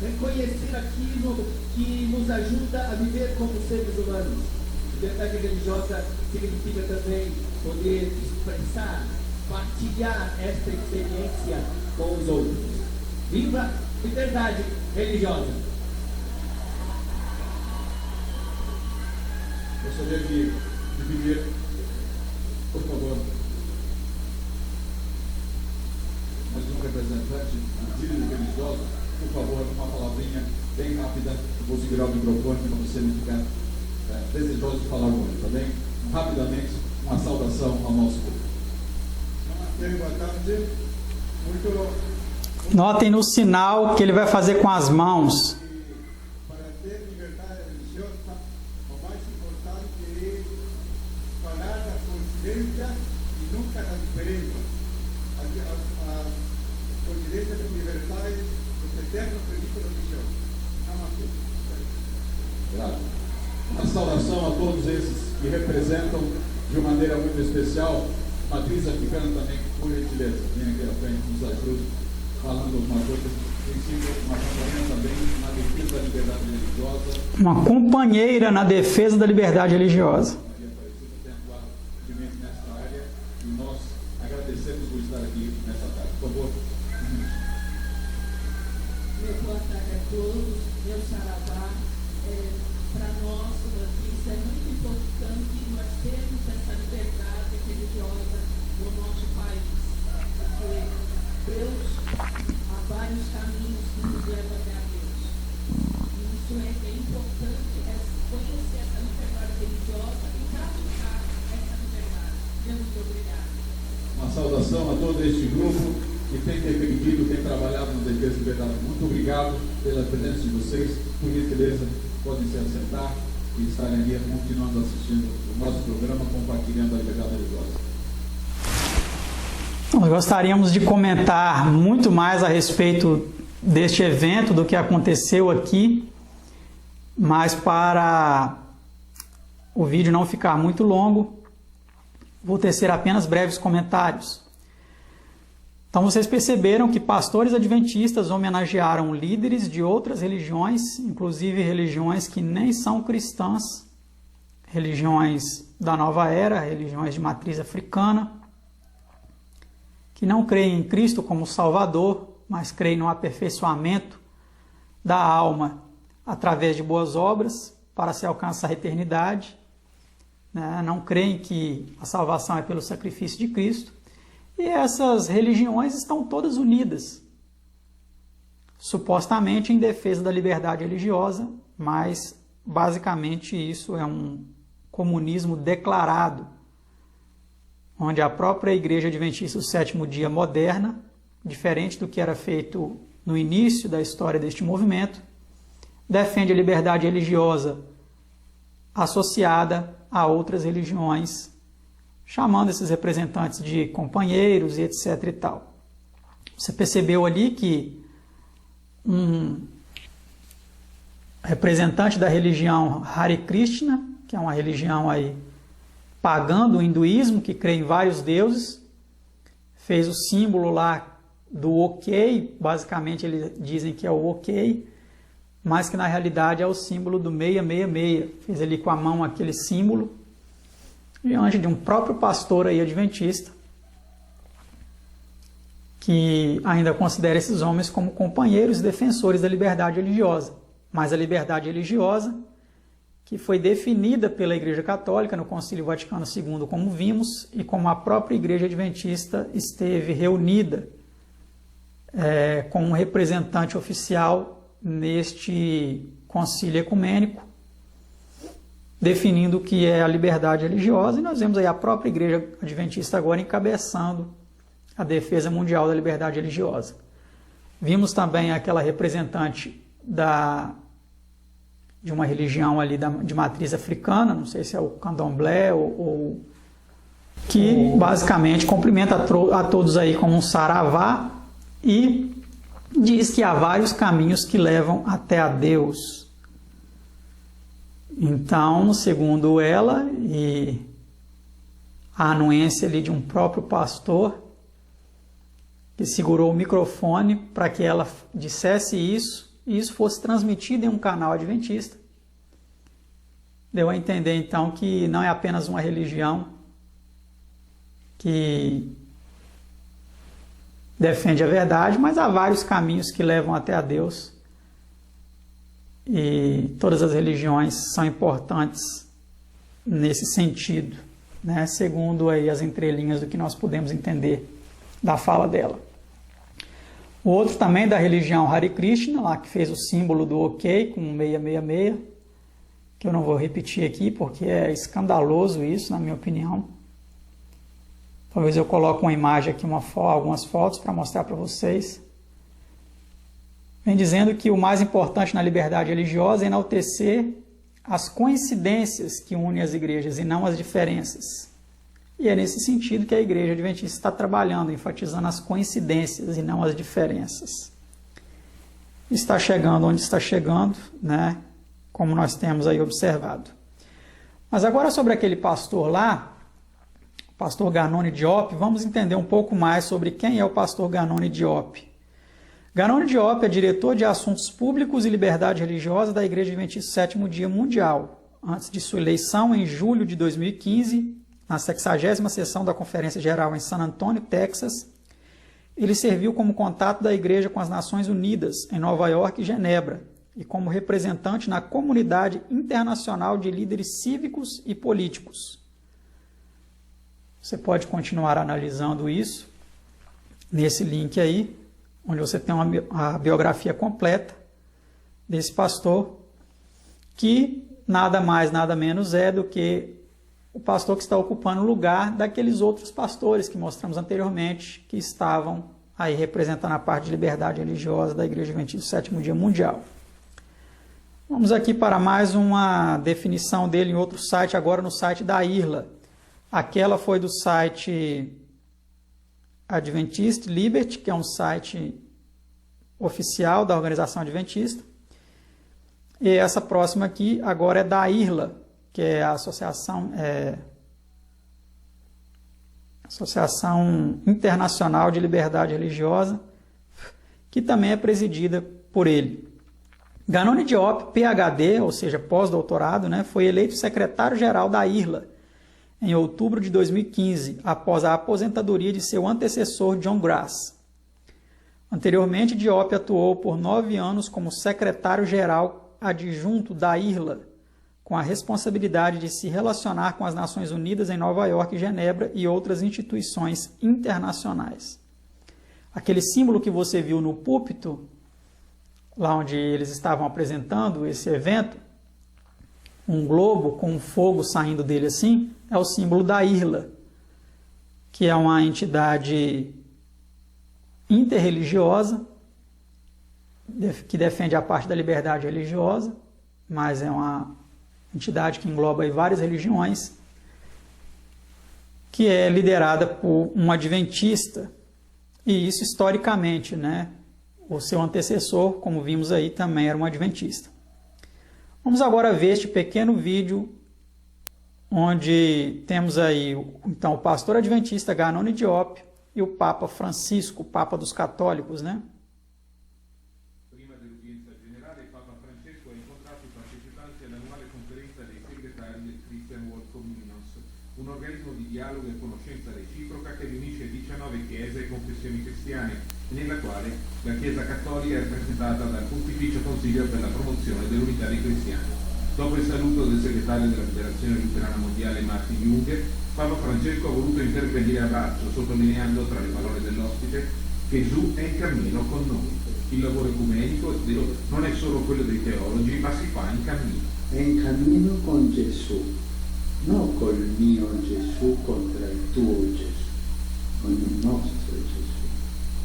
reconhecer aquilo que nos ajuda a viver como seres humanos. Liberdade religiosa significa também poder expressar, partilhar esta experiência com os outros. Viva liberdade religiosa! Gostaria de pedir, por favor, mais um representante de líder religioso, por favor, uma palavrinha bem rápida. Eu vou segurar o microfone para você não ficar desejoso de falar muito, tá bem? Rapidamente, uma saudação ao nosso povo. Boa tarde. Notem no sinal que ele vai fazer com as mãos. Para ter liberdade religiosa, o mais importante é falar da coincidência e nunca da diferença. A coincidência de liberdade dos eternos princípios religiosos. Namastê. Graças. Uma saudação a todos esses que representam de uma maneira muito especial matriz africana também, por gentileza, vem aqui à frente, nos ajude, falando alguma coisa, uma companheira também na defesa da liberdade religiosa. Uma companheira na defesa da liberdade religiosa. Maria Aparecida tem atuado firmemente nessa área e nós agradecemos por estar aqui nessa tarde. Por favor. Meu boa tarde a todos, meu saravá. Para nós, matriz, é muito importante nós termos essa liberdade religiosa no nosso país, porque Deus há vários caminhos que nos levam até a Deus. E isso é importante, conhecer essa liberdade religiosa e praticar essa liberdade. Muito obrigada. Uma saudação a todo este grupo que tem defendido, tem trabalhado na defesa da liberdade. Muito obrigado pela presença de vocês. Por gentileza, podem se assentar e estarem ali continuando assistindo o nosso programa, compartilhando a liberdade religiosa. Nós gostaríamos de comentar muito mais a respeito deste evento, do que aconteceu aqui, mas para o vídeo não ficar muito longo, vou tecer apenas breves comentários. Então vocês perceberam que pastores adventistas homenagearam líderes de outras religiões, inclusive religiões que nem são cristãs, religiões da nova era, religiões de matriz africana, que não creem em Cristo como Salvador, mas creem no aperfeiçoamento da alma através de boas obras para se alcançar a eternidade. Não creem que a salvação é pelo sacrifício de Cristo. E essas religiões estão todas unidas, supostamente em defesa da liberdade religiosa, mas basicamente isso é um comunismo declarado, onde a própria Igreja Adventista do Sétimo Dia moderna, diferente do que era feito no início da história deste movimento, defende a liberdade religiosa associada a outras religiões, chamando esses representantes de companheiros e etc e tal. Você percebeu ali que um representante da religião Hare Krishna, que é uma religião aí pagã do hinduísmo, que crê em vários deuses, fez o símbolo lá do ok, basicamente eles dizem que é o ok, mas que na realidade é o símbolo do 666. Fez ali com a mão aquele símbolo, diante de um próprio pastor aí adventista, que ainda considera esses homens como companheiros e defensores da liberdade religiosa. Mas a liberdade religiosa, que foi definida pela Igreja Católica no Concílio Vaticano II, como vimos, e como a própria Igreja Adventista esteve reunida com um representante oficial neste concílio ecumênico, definindo o que é a liberdade religiosa, e nós vemos aí a própria Igreja Adventista agora encabeçando a defesa mundial da liberdade religiosa. Vimos também aquela representante de uma religião ali de matriz africana, não sei se é o candomblé ou que basicamente cumprimenta a todos aí como um saravá e diz que há vários caminhos que levam até a Deus. Então, segundo ela, e a anuência ali de um próprio pastor, que segurou o microfone para que ela dissesse isso, e isso fosse transmitido em um canal adventista. Deu a entender, então, que não é apenas uma religião que defende a verdade, mas há vários caminhos que levam até a Deus. E todas as religiões são importantes nesse sentido, né? Segundo aí as entrelinhas do que nós podemos entender da fala dela. O outro também da religião Hare Krishna, lá que fez o símbolo do OK com 666, que eu não vou repetir aqui porque é escandaloso isso, na minha opinião. Talvez eu coloque uma imagem aqui, algumas fotos para mostrar para vocês. Vem dizendo que o mais importante na liberdade religiosa é enaltecer as coincidências que unem as igrejas e não as diferenças. E é nesse sentido que a Igreja Adventista está trabalhando, enfatizando as coincidências e não as diferenças. Está chegando onde está chegando, né? Como nós temos aí observado. Mas agora sobre aquele pastor lá, o pastor Ganoni Diop, vamos entender um pouco mais sobre quem é o pastor Ganoni Diop. Ganoni Diop é diretor de Assuntos Públicos e Liberdade Religiosa da Igreja Adventista Sétimo Dia Mundial. Antes de sua eleição, em julho de 2015, na 60ª sessão da Conferência Geral em San Antonio, Texas, ele serviu como contato da Igreja com as Nações Unidas, em Nova York e Genebra, e como representante na comunidade internacional de líderes cívicos e políticos. Você pode continuar analisando isso nesse link aí, onde você tem a biografia completa desse pastor, que nada mais, nada menos é do que o pastor que está ocupando o lugar daqueles outros pastores que mostramos anteriormente, que estavam aí representando a parte de liberdade religiosa da Igreja Adventista do Sétimo Dia Mundial. Vamos aqui para mais uma definição dele em outro site, agora no site da IRLA. Aquela foi do site Adventist Liberty, que é um site oficial da Organização Adventista. E essa próxima aqui agora é da IRLA, que é a Associação Internacional de Liberdade Religiosa, que também é presidida por ele. Ganoni Diop, PhD, ou seja, pós-doutorado, né, foi eleito secretário-geral da IRLA em outubro de 2015, após a aposentadoria de seu antecessor John Grass. Anteriormente, Diop atuou por 9 anos como secretário-geral adjunto da IRLA, com a responsabilidade de se relacionar com as Nações Unidas em Nova York e Genebra e outras instituições internacionais. Aquele símbolo que você viu no púlpito, lá onde eles estavam apresentando esse evento, um globo com um fogo saindo dele assim, é o símbolo da IRLA, que é uma entidade interreligiosa, que defende a parte da liberdade religiosa, mas é uma entidade que engloba aí várias religiões, que é liderada por um adventista, e isso historicamente, né? O seu antecessor, como vimos aí, também era um adventista. Vamos agora ver este pequeno vídeo, onde temos aí então o pastor adventista Ganoni Diop e o Papa Francisco, o Papa dos Católicos, né? Prima dell'udienza generale, Papa Francesco ha incontrato i partecipanti all'annuale conferenza dei segretari del Christian World Communions, un organismo di dialogo e conoscenza reciproca che riunisce 19 chiese e confessioni cristiane, nella quale la Chiesa Cattolica è rappresentata dal Pontificio Consiglio per la promozione dell'unità dei cristiani. Dopo il saluto del segretario della Federazione Luterana Mondiale Martin Jung, Papa Francesco ha voluto intervenire a razzo, sottolineando tra le parole dell'ospite che Gesù è in cammino con noi. Il lavoro ecumenico non è solo quello dei teologi, ma si fa in cammino. È in cammino con Gesù, non col mio Gesù contro il tuo Gesù, con il nostro Gesù.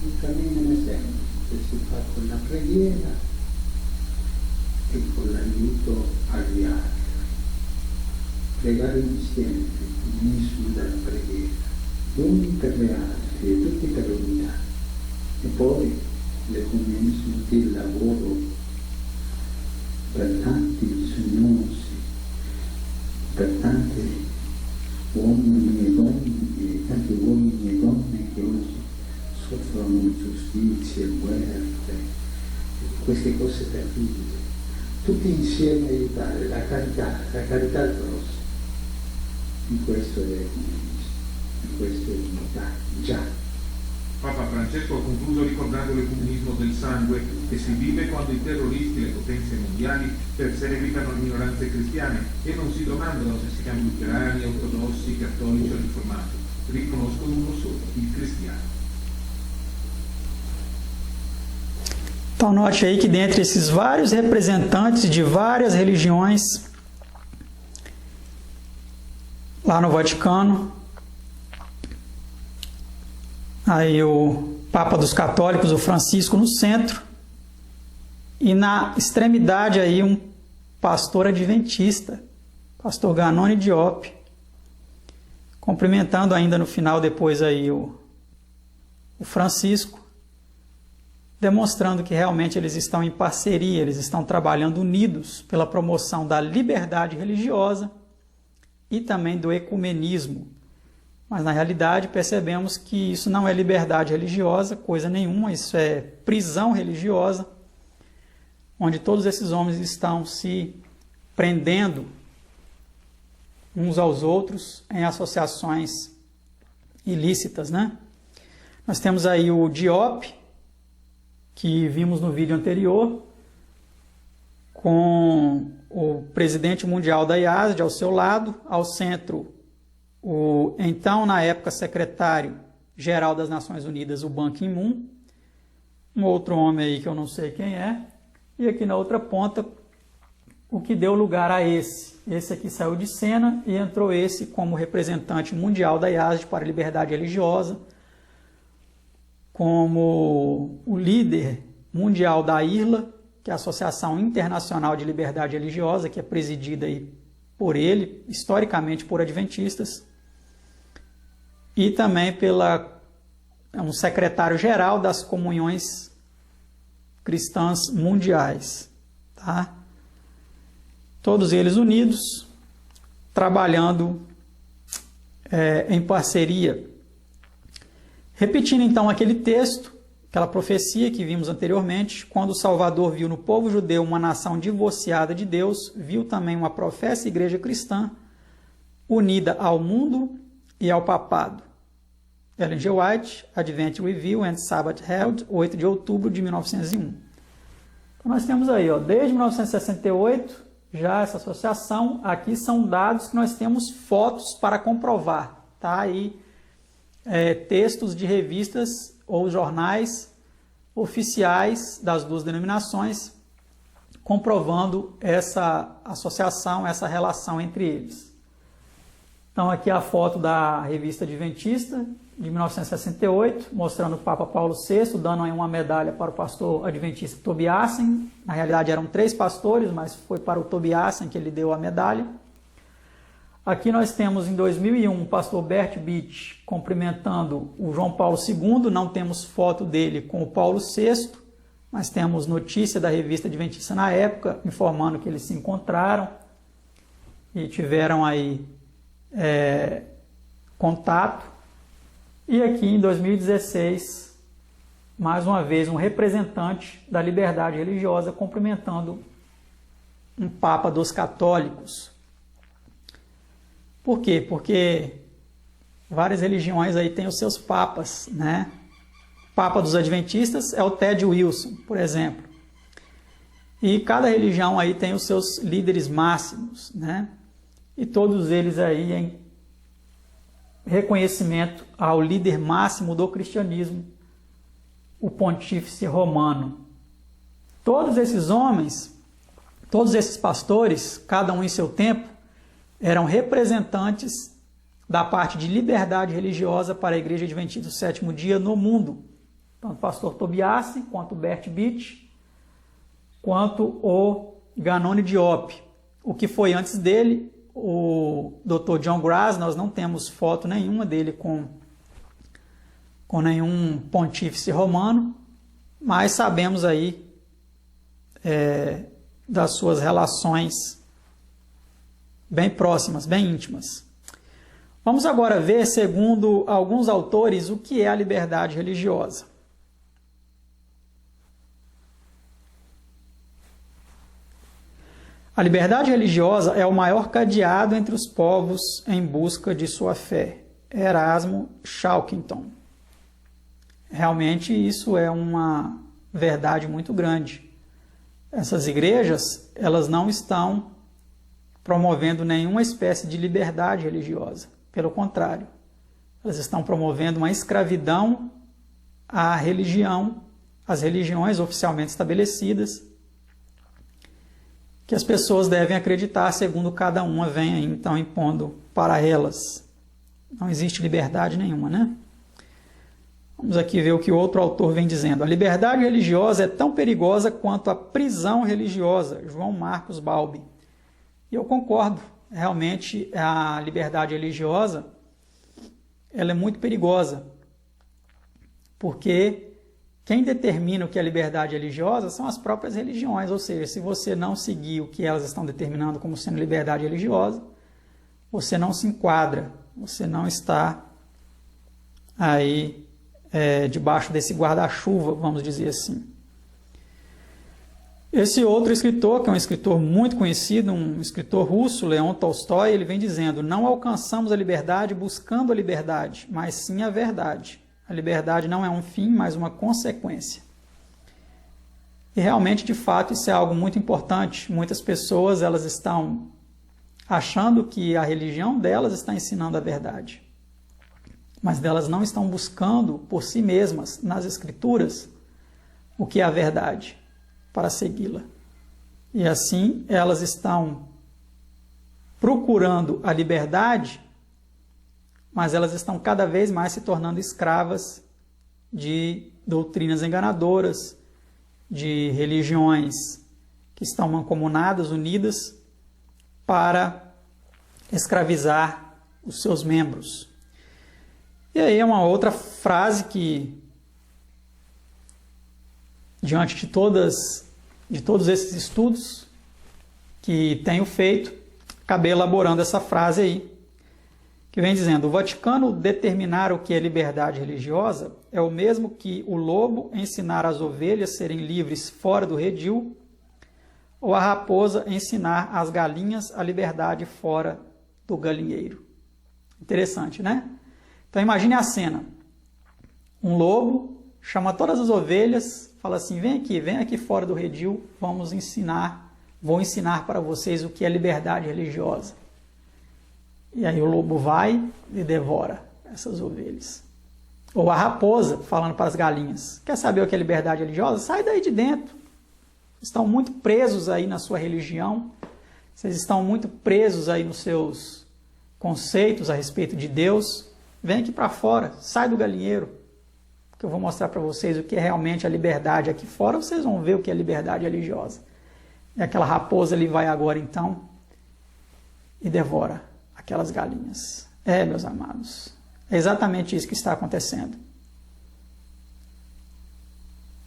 Il cammino è semplice, si fa con la preghiera e con l'aiuto agli altri. pregare insieme l'ecumenismo della preghiera, l'uni per le altre e tutti per l'unità, e poi l'ecumenismo del lavoro per tanti bisognosi, per tanti uomini e donne che oggi soffrono ingiustizie, guerre, queste cose terribili. Tutti insieme aiutare la carità al prossimo. E questo è l'ecumenismo, e questo è l'unità, già. Papa Francesco ha concluso ricordando l'ecumenismo del sangue che si vive quando i terroristi e le potenze mondiali perseguitano le minoranze cristiane e non si domandano se si chiamano luterani, ortodossi, cattolici o riformati, riconoscono uno solo, il cristiano. Então note aí que dentre esses vários representantes de várias religiões lá no Vaticano, aí o Papa dos Católicos, o Francisco, no centro, e na extremidade aí um pastor adventista, pastor Ganoni Diop, cumprimentando ainda no final depois aí o Francisco, demonstrando que realmente eles estão em parceria, eles estão trabalhando unidos pela promoção da liberdade religiosa e também do ecumenismo. Mas na realidade percebemos que isso não é liberdade religiosa, coisa nenhuma, isso é prisão religiosa, onde todos esses homens estão se prendendo uns aos outros em associações ilícitas, né? Nós temos aí o Diop, que vimos no vídeo anterior, com o presidente mundial da IASD ao seu lado, ao centro o então, na época, secretário-geral das Nações Unidas, o Ban Ki-moon, um outro homem aí que eu não sei quem é, e aqui na outra ponta, o que deu lugar a esse. Esse aqui saiu de cena e entrou esse como representante mundial da IASD para a liberdade religiosa, como o líder mundial da IRLA, que é a Associação Internacional de Liberdade Religiosa, que é presidida aí por ele, historicamente por adventistas, e também um secretário-geral das comunhões cristãs mundiais. Tá? Todos eles unidos, trabalhando em parceria. Repetindo então aquele texto, aquela profecia que vimos anteriormente, quando o Salvador viu no povo judeu uma nação divorciada de Deus, viu também uma professa igreja cristã unida ao mundo e ao papado. Ellen G. White, Advent Review and Sabbath Herald, 8 de outubro de 1901. Então nós temos aí, desde 1968, já essa associação. Aqui são dados que nós temos fotos para comprovar. Tá? Aí, textos de revistas ou jornais oficiais das duas denominações comprovando essa associação, essa relação entre eles. Então aqui a foto da revista Adventista de 1968, mostrando o Papa Paulo VI, dando aí uma medalha para o pastor adventista Tobiasen. Na realidade eram 3 pastores, mas foi para o Tobiasen que ele deu a medalha. Aqui nós temos em 2001 o pastor Bert Beach cumprimentando o João Paulo II, não temos foto dele com o Paulo VI, mas temos notícia da revista Adventista na época, informando que eles se encontraram e tiveram aí contato. E aqui em 2016, mais uma vez, um representante da liberdade religiosa cumprimentando um Papa dos católicos. Por quê? Porque várias religiões aí têm os seus papas, né? O Papa dos Adventistas é o Ted Wilson, por exemplo. E cada religião aí tem os seus líderes máximos, né? E todos eles aí em reconhecimento ao líder máximo do cristianismo, o Pontífice Romano. Todos esses homens, todos esses pastores, cada um em seu tempo, eram representantes da parte de liberdade religiosa para a Igreja Adventista do Sétimo Dia no mundo. Tanto o pastor Tobiasen, quanto o Bert Beach, quanto o Ganoni Diop. O que foi antes dele o Dr. John Grass, nós não temos foto nenhuma dele com nenhum pontífice romano, mas sabemos aí das suas relações bem próximas, bem íntimas. Vamos agora ver, segundo alguns autores, o que é a liberdade religiosa. A liberdade religiosa é o maior cadeado entre os povos em busca de sua fé. Erasmo Chalkington. Realmente isso é uma verdade muito grande. Essas igrejas, elas não estão promovendo nenhuma espécie de liberdade religiosa. Pelo contrário, elas estão promovendo uma escravidão à religião, às religiões oficialmente estabelecidas, que as pessoas devem acreditar segundo cada uma vem aí, então impondo para elas. Não existe liberdade nenhuma, né? Vamos aqui ver o que outro autor vem dizendo. A liberdade religiosa é tão perigosa quanto a prisão religiosa. João Marcos Balbi. E eu concordo. Realmente, a liberdade religiosa ela é muito perigosa. Porque quem determina o que é liberdade religiosa são as próprias religiões. Ou seja, se você não seguir o que elas estão determinando como sendo liberdade religiosa, você não se enquadra. Você não está aí debaixo desse guarda-chuva, vamos dizer assim. Esse outro escritor, que é um escritor muito conhecido, um escritor russo, Leon Tolstói, ele vem dizendo: não alcançamos a liberdade buscando a liberdade, mas sim a verdade. A liberdade não é um fim, mas uma consequência. E realmente, de fato, isso é algo muito importante. Muitas pessoas elas estão achando que a religião delas está ensinando a verdade, mas elas não estão buscando por si mesmas, nas Escrituras, o que é a verdade, para segui-la. E assim elas estão procurando a liberdade, mas elas estão cada vez mais se tornando escravas de doutrinas enganadoras, de religiões que estão mancomunadas, unidas, para escravizar os seus membros. E aí é uma outra frase que, diante de todos esses estudos que tenho feito, acabei elaborando essa frase aí, que vem dizendo: o Vaticano determinar o que é liberdade religiosa é o mesmo que o lobo ensinar as ovelhas a serem livres fora do redil, ou a raposa ensinar as galinhas a liberdade fora do galinheiro. Interessante, né? Então imagine a cena. Um lobo chama todas as ovelhas, fala assim: vem aqui fora do redil, vou ensinar para vocês o que é liberdade religiosa. E aí o lobo vai e devora essas ovelhas. Ou a raposa falando para as galinhas: quer saber o que é liberdade religiosa? Sai daí de dentro. Estão muito presos aí na sua religião, vocês estão muito presos aí nos seus conceitos a respeito de Deus. Vem aqui para fora, sai do galinheiro, que eu vou mostrar para vocês o que é realmente a liberdade aqui fora. Vocês vão ver o que é liberdade religiosa. E aquela raposa ali vai agora então e devora aquelas galinhas. Meus amados, é exatamente isso que está acontecendo.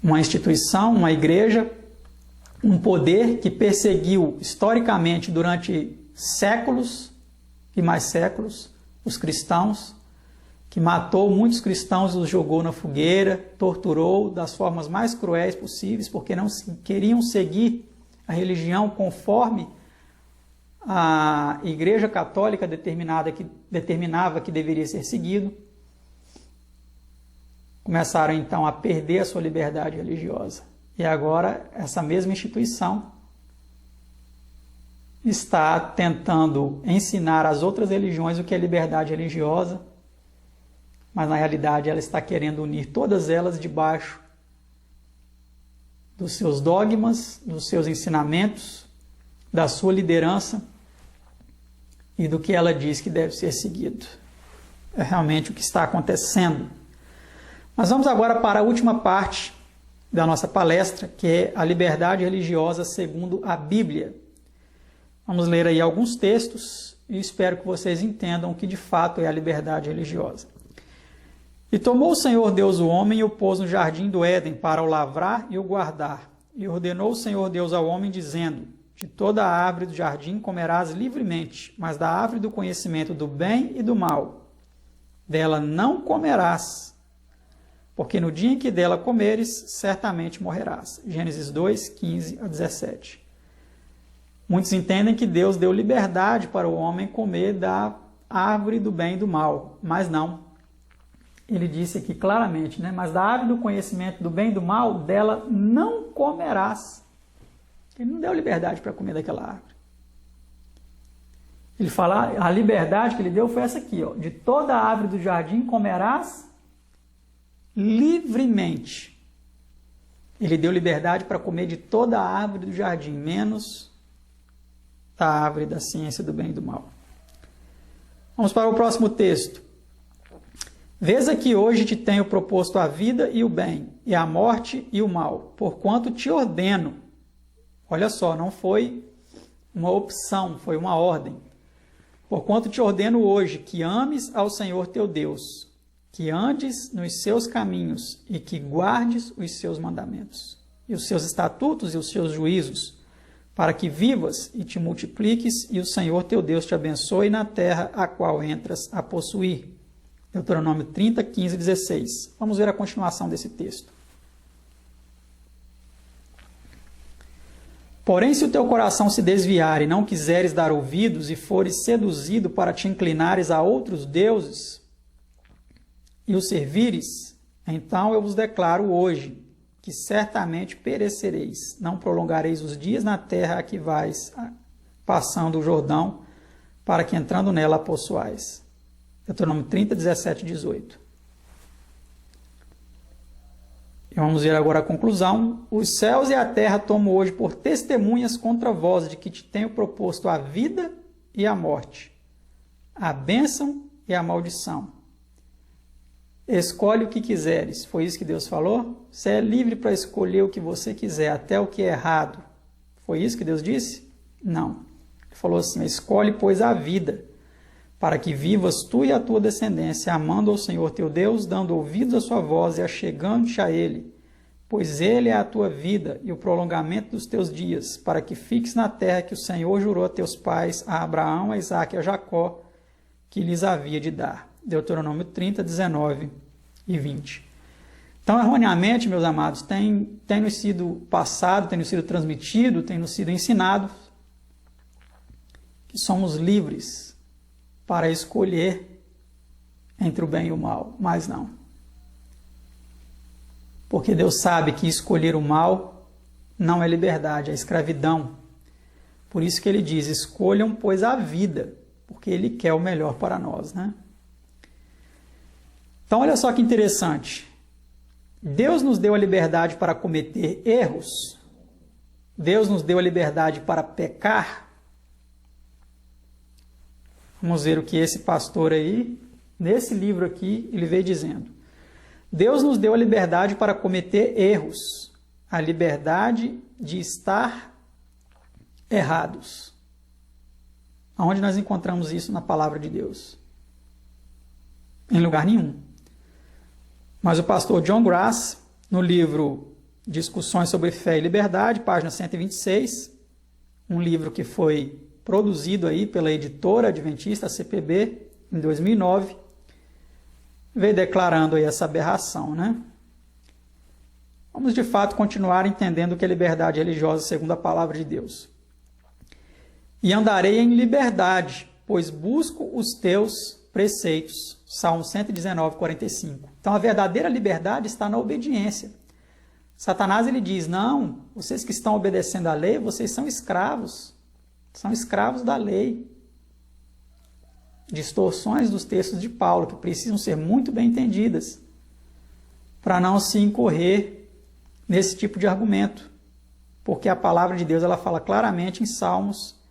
Uma instituição, uma igreja, um poder que perseguiu historicamente durante séculos e mais séculos os cristãos, que matou muitos cristãos, os jogou na fogueira, torturou das formas mais cruéis possíveis, porque não queriam seguir a religião conforme a Igreja Católica determinava que deveria ser seguido. Começaram então a perder a sua liberdade religiosa. E agora essa mesma instituição está tentando ensinar às outras religiões o que é liberdade religiosa, mas na realidade ela está querendo unir todas elas debaixo dos seus dogmas, dos seus ensinamentos, da sua liderança e do que ela diz que deve ser seguido. É realmente o que está acontecendo. Mas vamos agora para a última parte da nossa palestra, que é a liberdade religiosa segundo a Bíblia. Vamos ler aí alguns textos e espero que vocês entendam o que de fato é a liberdade religiosa. E tomou o Senhor Deus o homem e o pôs no jardim do Éden para o lavrar e o guardar. E ordenou o Senhor Deus ao homem, dizendo: de toda a árvore do jardim comerás livremente, mas da árvore do conhecimento do bem e do mal, dela não comerás, porque no dia em que dela comeres, certamente morrerás. Gênesis 2, 15 a 17. Muitos entendem que Deus deu liberdade para o homem comer da árvore do bem e do mal, mas não. Ele disse aqui claramente, né? Mas da árvore do conhecimento do bem e do mal, dela não comerás. Ele não deu liberdade para comer daquela árvore. Ele fala, a liberdade que ele deu foi essa aqui, ó. De toda a árvore do jardim comerás livremente. Ele deu liberdade para comer de toda a árvore do jardim, menos da árvore da ciência do bem e do mal. Vamos para o próximo texto. Vês aqui hoje te tenho proposto a vida e o bem, e a morte e o mal, porquanto te ordeno. Olha só, não foi uma opção, foi uma ordem. Porquanto te ordeno hoje que ames ao Senhor teu Deus, que andes nos seus caminhos e que guardes os seus mandamentos, e os seus estatutos e os seus juízos, para que vivas e te multipliques, e o Senhor teu Deus te abençoe na terra a qual entras a possuir. Deuteronômio 30, 15 e 16. Vamos ver a continuação desse texto. Porém, se o teu coração se desviar e não quiseres dar ouvidos e fores seduzido para te inclinares a outros deuses e os servires, então eu vos declaro hoje que certamente perecereis, não prolongareis os dias na terra a que vais passando o Jordão, para que entrando nela a possuais. Deuteronômio 30, 17 e 18. E vamos ver agora a conclusão. Os céus e a terra tomo hoje por testemunhas contra vós de que te tenho proposto a vida e a morte, a bênção e a maldição. Escolhe o que quiseres. Foi isso que Deus falou? Você é livre para escolher o que você quiser, até o que é errado. Foi isso que Deus disse? Não. Ele falou assim: escolhe, pois, a vida, para que vivas tu e a tua descendência, amando ao Senhor teu Deus, dando ouvidos à sua voz e achegando-te a Ele, pois Ele é a tua vida e o prolongamento dos teus dias, para que fiques na terra que o Senhor jurou a teus pais, a Abraão, a Isaque e a Jacó, que lhes havia de dar. Deuteronômio 30, 19 e 20. Então, erroneamente, meus amados, tem nos sido passado, tem nos sido transmitido, tem nos sido ensinado que somos livres para escolher entre o bem e o mal, mas não. Porque Deus sabe que escolher o mal não é liberdade, é escravidão. Por isso que Ele diz: escolham, pois, a vida, porque Ele quer o melhor para nós, né? Então, olha só que interessante. Deus nos deu a liberdade para cometer erros. Deus nos deu a liberdade para pecar. Vamos ver o que esse pastor aí, nesse livro aqui, ele veio dizendo. Deus nos deu a liberdade para cometer erros, a liberdade de estar errados. Aonde nós encontramos isso na palavra de Deus? Em lugar nenhum. Mas o pastor John Grass, no livro Discussões sobre Fé e Liberdade, página 126, um livro que foi produzido aí pela editora adventista CPB em 2009, veio declarando aí essa aberração, né? Vamos de fato continuar entendendo o que é liberdade religiosa segundo a palavra de Deus. E andarei em liberdade, pois busco os teus preceitos. Salmo 119, 45. Então a verdadeira liberdade está na obediência. Satanás ele diz: não, vocês que estão obedecendo à lei, vocês são escravos da lei. Distorções dos textos de Paulo que precisam ser muito bem entendidas para não se incorrer nesse tipo de argumento, porque a palavra de Deus ela fala claramente em Salmos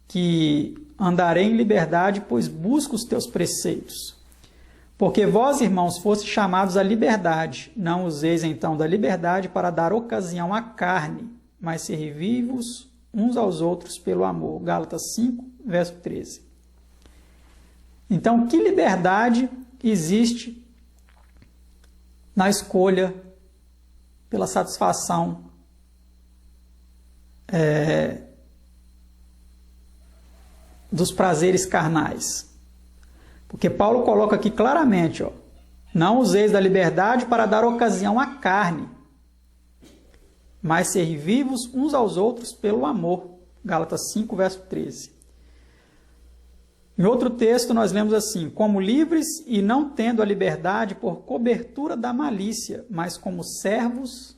que andarei em liberdade, pois busco os teus preceitos. Porque vós, irmãos, fostes chamados à liberdade, não useis então da liberdade para dar ocasião à carne, mas servi-vos uns aos outros pelo amor. Gálatas 5, verso 13. Então, que liberdade existe na escolha pela satisfação dos prazeres carnais? Porque Paulo coloca aqui claramente, ó, não useis da liberdade para dar ocasião à carne, mas servivos uns aos outros pelo amor. Gálatas 5, verso 13. Em outro texto nós lemos assim: como livres e não tendo a liberdade por cobertura da malícia, mas como servos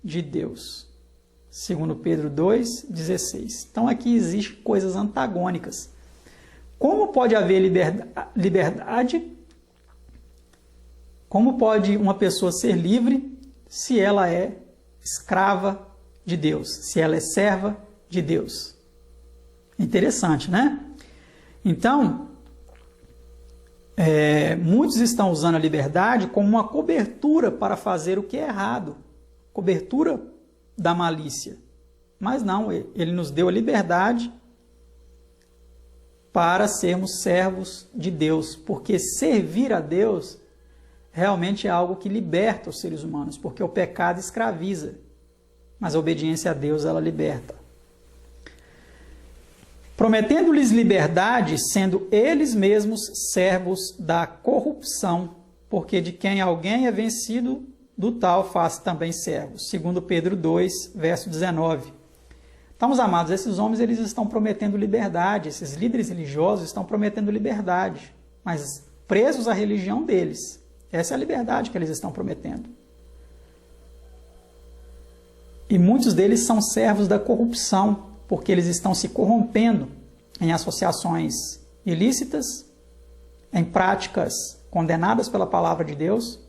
de Deus. 2 Pedro 2, 16. Então aqui existem coisas antagônicas. Como pode haver liberdade? Como pode uma pessoa ser livre se ela é escrava de Deus, se ela é serva de Deus? Interessante, né? Então, muitos estão usando a liberdade como uma cobertura para fazer o que é errado, cobertura da malícia. Mas não, ele nos deu a liberdade para sermos servos de Deus, porque servir a Deus realmente é algo que liberta os seres humanos, porque o pecado escraviza, mas a obediência a Deus, ela liberta. Prometendo-lhes liberdade, sendo eles mesmos servos da corrupção, porque de quem alguém é vencido, do tal faz também servos. 2 Pedro 2, verso 19. Então, meus amados, esses homens eles estão prometendo liberdade, esses líderes religiosos estão prometendo liberdade, mas presos à religião deles. Essa é a liberdade que eles estão prometendo. E muitos deles são servos da corrupção, porque eles estão se corrompendo em associações ilícitas, em práticas condenadas pela palavra de Deus,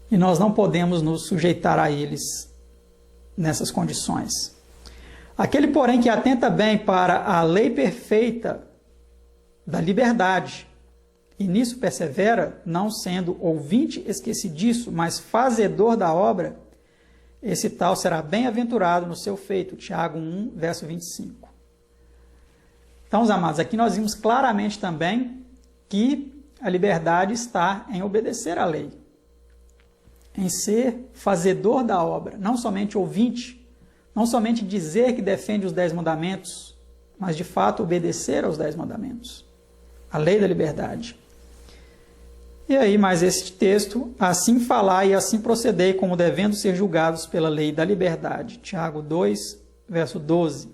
e nós não podemos nos sujeitar a eles nessas condições. Aquele, porém, que atenta bem para a lei perfeita da liberdade, e nisso persevera, não sendo ouvinte esquecidiço, mas fazedor da obra, esse tal será bem-aventurado no seu feito. Tiago 1, verso 25. Então, os amados, aqui nós vimos claramente também que a liberdade está em obedecer à lei, em ser fazedor da obra, não somente ouvinte, não somente dizer que defende os 10 mandamentos, mas de fato obedecer aos 10 mandamentos, a lei da liberdade. E aí, mais este texto: assim falai e assim procedei, como devendo ser julgados pela lei da liberdade. Tiago 2, verso 12.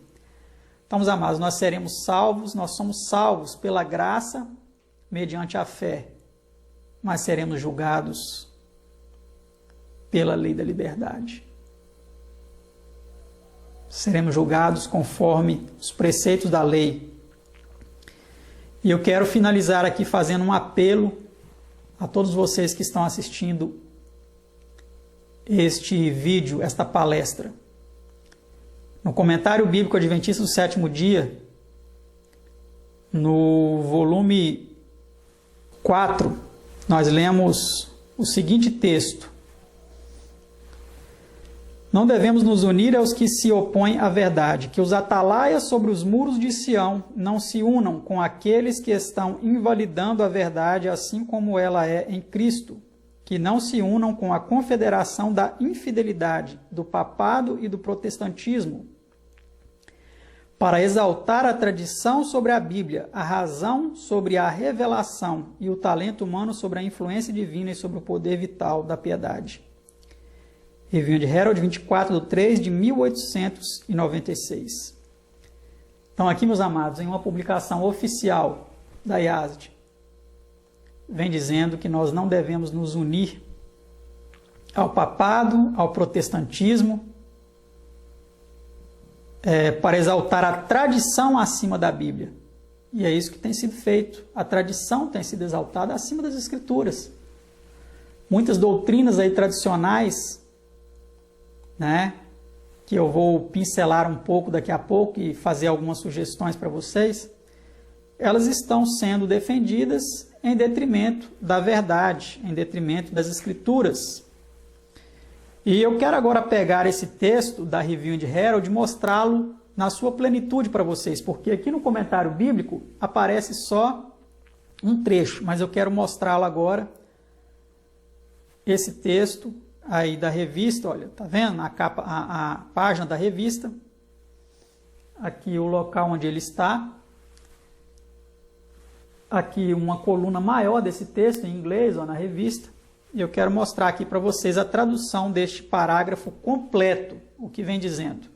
Então, meus amados, nós seremos salvos, nós somos salvos pela graça, mediante a fé, mas seremos julgados pela lei da liberdade. Seremos julgados conforme os preceitos da lei. E eu quero finalizar aqui fazendo um apelo a todos vocês que estão assistindo este vídeo, esta palestra. No Comentário Bíblico Adventista do Sétimo Dia, no volume 4, nós lemos o seguinte texto: não devemos nos unir aos que se opõem à verdade, que os atalaias sobre os muros de Sião não se unam com aqueles que estão invalidando a verdade assim como ela é em Cristo, que não se unam com a confederação da infidelidade, do papado e do protestantismo, para exaltar a tradição sobre a Bíblia, a razão sobre a revelação e o talento humano sobre a influência divina e sobre o poder vital da piedade. Review de Herald, 24/3 de 1896. Então aqui, meus amados, em uma publicação oficial da IASD, vem dizendo que nós não devemos nos unir ao papado, ao protestantismo, para exaltar a tradição acima da Bíblia. E é isso que tem sido feito. A tradição tem sido exaltada acima das Escrituras. Muitas doutrinas aí tradicionais, né, que eu vou pincelar um pouco daqui a pouco e fazer algumas sugestões para vocês, elas estão sendo defendidas em detrimento da verdade, em detrimento das Escrituras. E eu quero agora pegar esse texto da Review and Herald e mostrá-lo na sua plenitude para vocês, porque aqui no comentário bíblico aparece só um trecho, mas eu quero mostrá-lo agora, esse texto aí da revista, olha, tá vendo? A capa, a página da revista, aqui o local onde ele está, aqui uma coluna maior desse texto em inglês, ó, na revista, e eu quero mostrar aqui para vocês a tradução deste parágrafo completo, o que vem dizendo.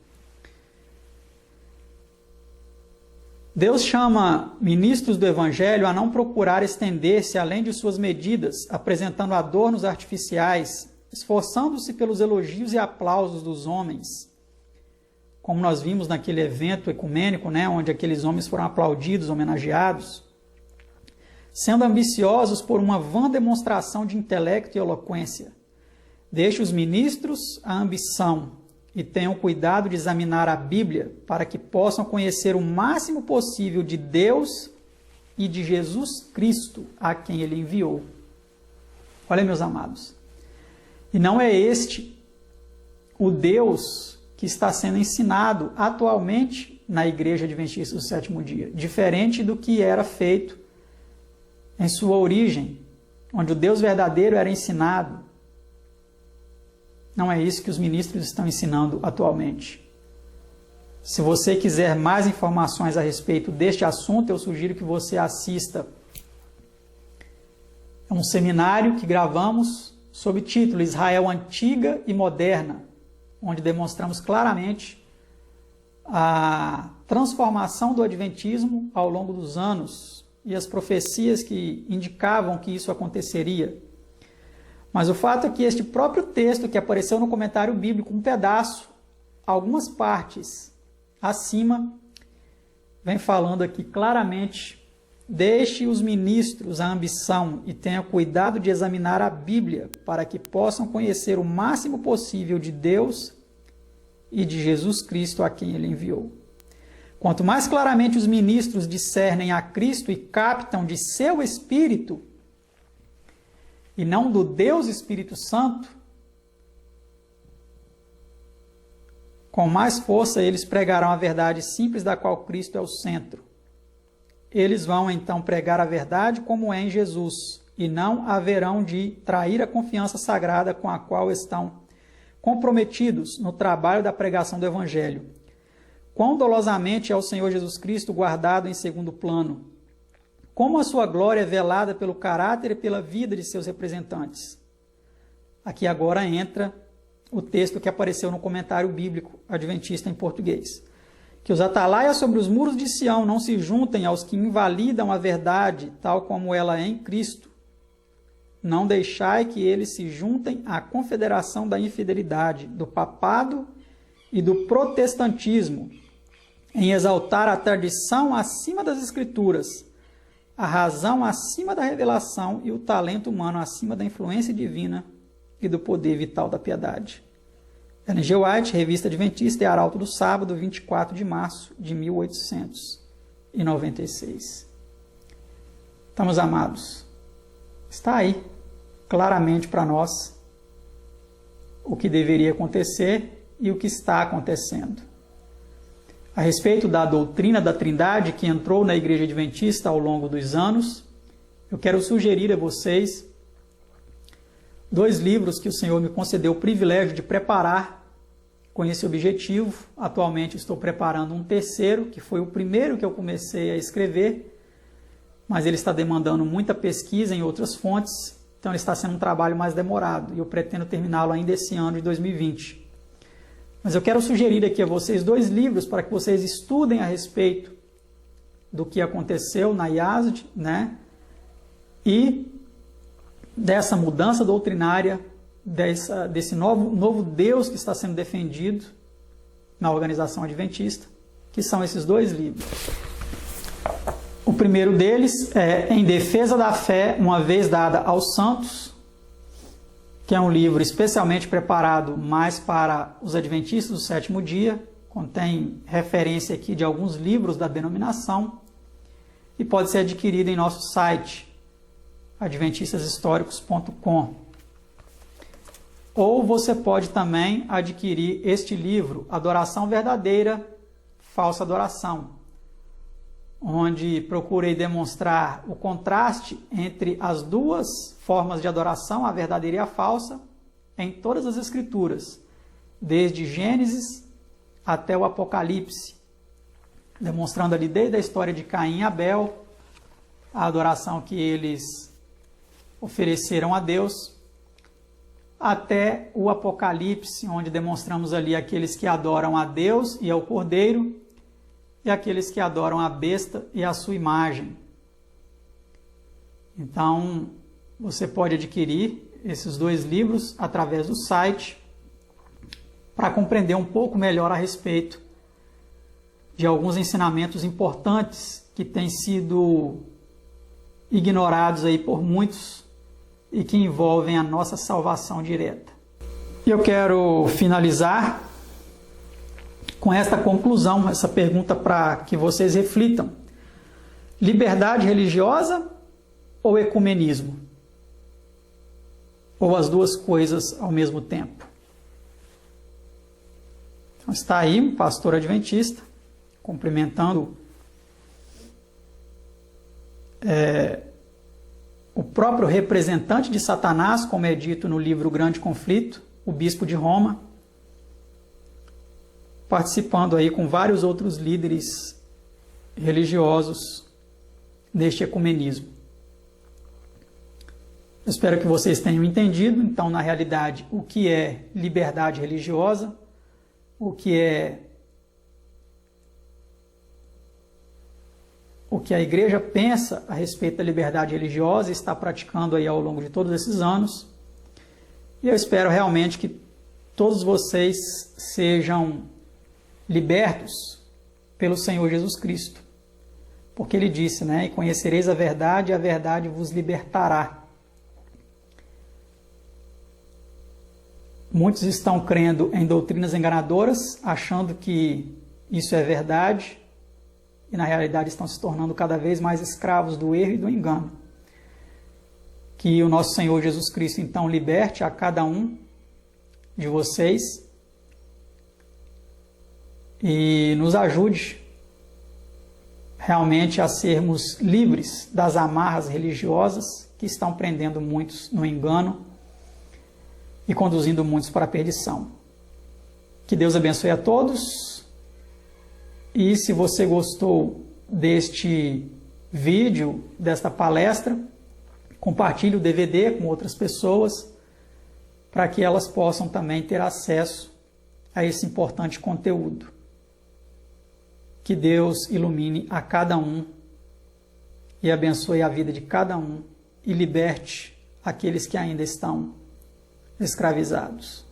Deus chama ministros do Evangelho a não procurar estender-se além de suas medidas, apresentando adornos artificiais, esforçando-se pelos elogios e aplausos dos homens, como nós vimos naquele evento ecumênico, né, onde aqueles homens foram aplaudidos, homenageados, sendo ambiciosos por uma vã demonstração de intelecto e eloquência. Deixe os ministros a ambição e tenham cuidado de examinar a Bíblia para que possam conhecer o máximo possível de Deus e de Jesus Cristo, a quem Ele enviou. Olha, meus amados, e não é este o Deus que está sendo ensinado atualmente na Igreja Adventista do Sétimo Dia, diferente do que era feito em sua origem, onde o Deus verdadeiro era ensinado. Não é isso que os ministros estão ensinando atualmente. Se você quiser mais informações a respeito deste assunto, eu sugiro que você assista a um seminário que gravamos sob o título Israel Antiga e Moderna, onde demonstramos claramente a transformação do Adventismo ao longo dos anos e as profecias que indicavam que isso aconteceria. Mas o fato é que este próprio texto que apareceu no comentário bíblico, um pedaço, algumas partes acima, vem falando aqui claramente: deixe os ministros a ambição e tenha cuidado de examinar a Bíblia para que possam conhecer o máximo possível de Deus e de Jesus Cristo a quem Ele enviou. Quanto mais claramente os ministros discernem a Cristo e captam de seu Espírito, e não do Deus Espírito Santo, com mais força eles pregarão a verdade simples da qual Cristo é o centro. Eles vão então pregar a verdade como é em Jesus, e não haverão de trair a confiança sagrada com a qual estão comprometidos no trabalho da pregação do Evangelho. Quão dolosamente é o Senhor Jesus Cristo guardado em segundo plano, como a sua glória é velada pelo caráter e pela vida de seus representantes. Aqui agora entra o texto que apareceu no comentário bíblico adventista em português. Que os atalaias sobre os muros de Sião não se juntem aos que invalidam a verdade, tal como ela é em Cristo. Não deixai que eles se juntem à confederação da infidelidade, do papado e do protestantismo, em exaltar a tradição acima das Escrituras, a razão acima da revelação e o talento humano acima da influência divina e do poder vital da piedade. Ellen G. White, Revista Adventista e Arauto do Sábado, 24 de março de 1896. Então, meus amados, está aí claramente para nós o que deveria acontecer e o que está acontecendo. A respeito da doutrina da Trindade que entrou na Igreja Adventista ao longo dos anos, eu quero sugerir a vocês 2 livros que o Senhor me concedeu o privilégio de preparar com esse objetivo. Atualmente estou preparando um terceiro, que foi o primeiro que eu comecei a escrever, mas ele está demandando muita pesquisa em outras fontes, então ele está sendo um trabalho mais demorado e eu pretendo terminá-lo ainda esse ano de 2020. Mas eu quero sugerir aqui a vocês 2 livros para que vocês estudem a respeito do que aconteceu na IASD, né? E dessa mudança doutrinária, desse novo Deus que está sendo defendido na organização adventista, que são esses 2 livros. O primeiro deles é Em Defesa da Fé, uma vez dada aos santos, que é um livro especialmente preparado mais para os adventistas do sétimo dia, contém referência aqui de alguns livros da denominação e pode ser adquirido em nosso site, adventistashistoricos.com. Ou você pode também adquirir este livro, Adoração Verdadeira, Falsa Adoração, onde procurei demonstrar o contraste entre as duas formas de adoração, a verdadeira e a falsa, em todas as Escrituras, desde Gênesis até o Apocalipse, demonstrando ali desde a história de Caim e Abel, a adoração que eles ofereceram a Deus, até o Apocalipse, onde demonstramos ali aqueles que adoram a Deus e ao Cordeiro, e aqueles que adoram a besta e a sua imagem. Então, você pode adquirir esses dois livros através do site para compreender um pouco melhor a respeito de alguns ensinamentos importantes que têm sido ignorados aí por muitos e que envolvem a nossa salvação direta. E eu quero finalizar com esta conclusão, essa pergunta para que vocês reflitam. Liberdade religiosa ou ecumenismo? Ou as duas coisas ao mesmo tempo? Então está aí um pastor adventista cumprimentando o próprio representante de Satanás, como é dito no livro O Grande Conflito, o bispo de Roma, participando aí com vários outros líderes religiosos neste ecumenismo. Eu espero que vocês tenham entendido, então, na realidade, o que é liberdade religiosa, o que a igreja pensa a respeito da liberdade religiosa e está praticando aí ao longo de todos esses anos. E eu espero realmente que todos vocês sejam libertos pelo Senhor Jesus Cristo. Porque Ele disse, né? E conhecereis a verdade vos libertará. Muitos estão crendo em doutrinas enganadoras, achando que isso é verdade, e na realidade estão se tornando cada vez mais escravos do erro e do engano. Que o nosso Senhor Jesus Cristo, então, liberte a cada um de vocês e nos ajude realmente a sermos livres das amarras religiosas que estão prendendo muitos no engano e conduzindo muitos para a perdição. Que Deus abençoe a todos. E se você gostou deste vídeo, desta palestra, compartilhe o DVD com outras pessoas para que elas possam também ter acesso a esse importante conteúdo. Que Deus ilumine a cada um e abençoe a vida de cada um e liberte aqueles que ainda estão escravizados.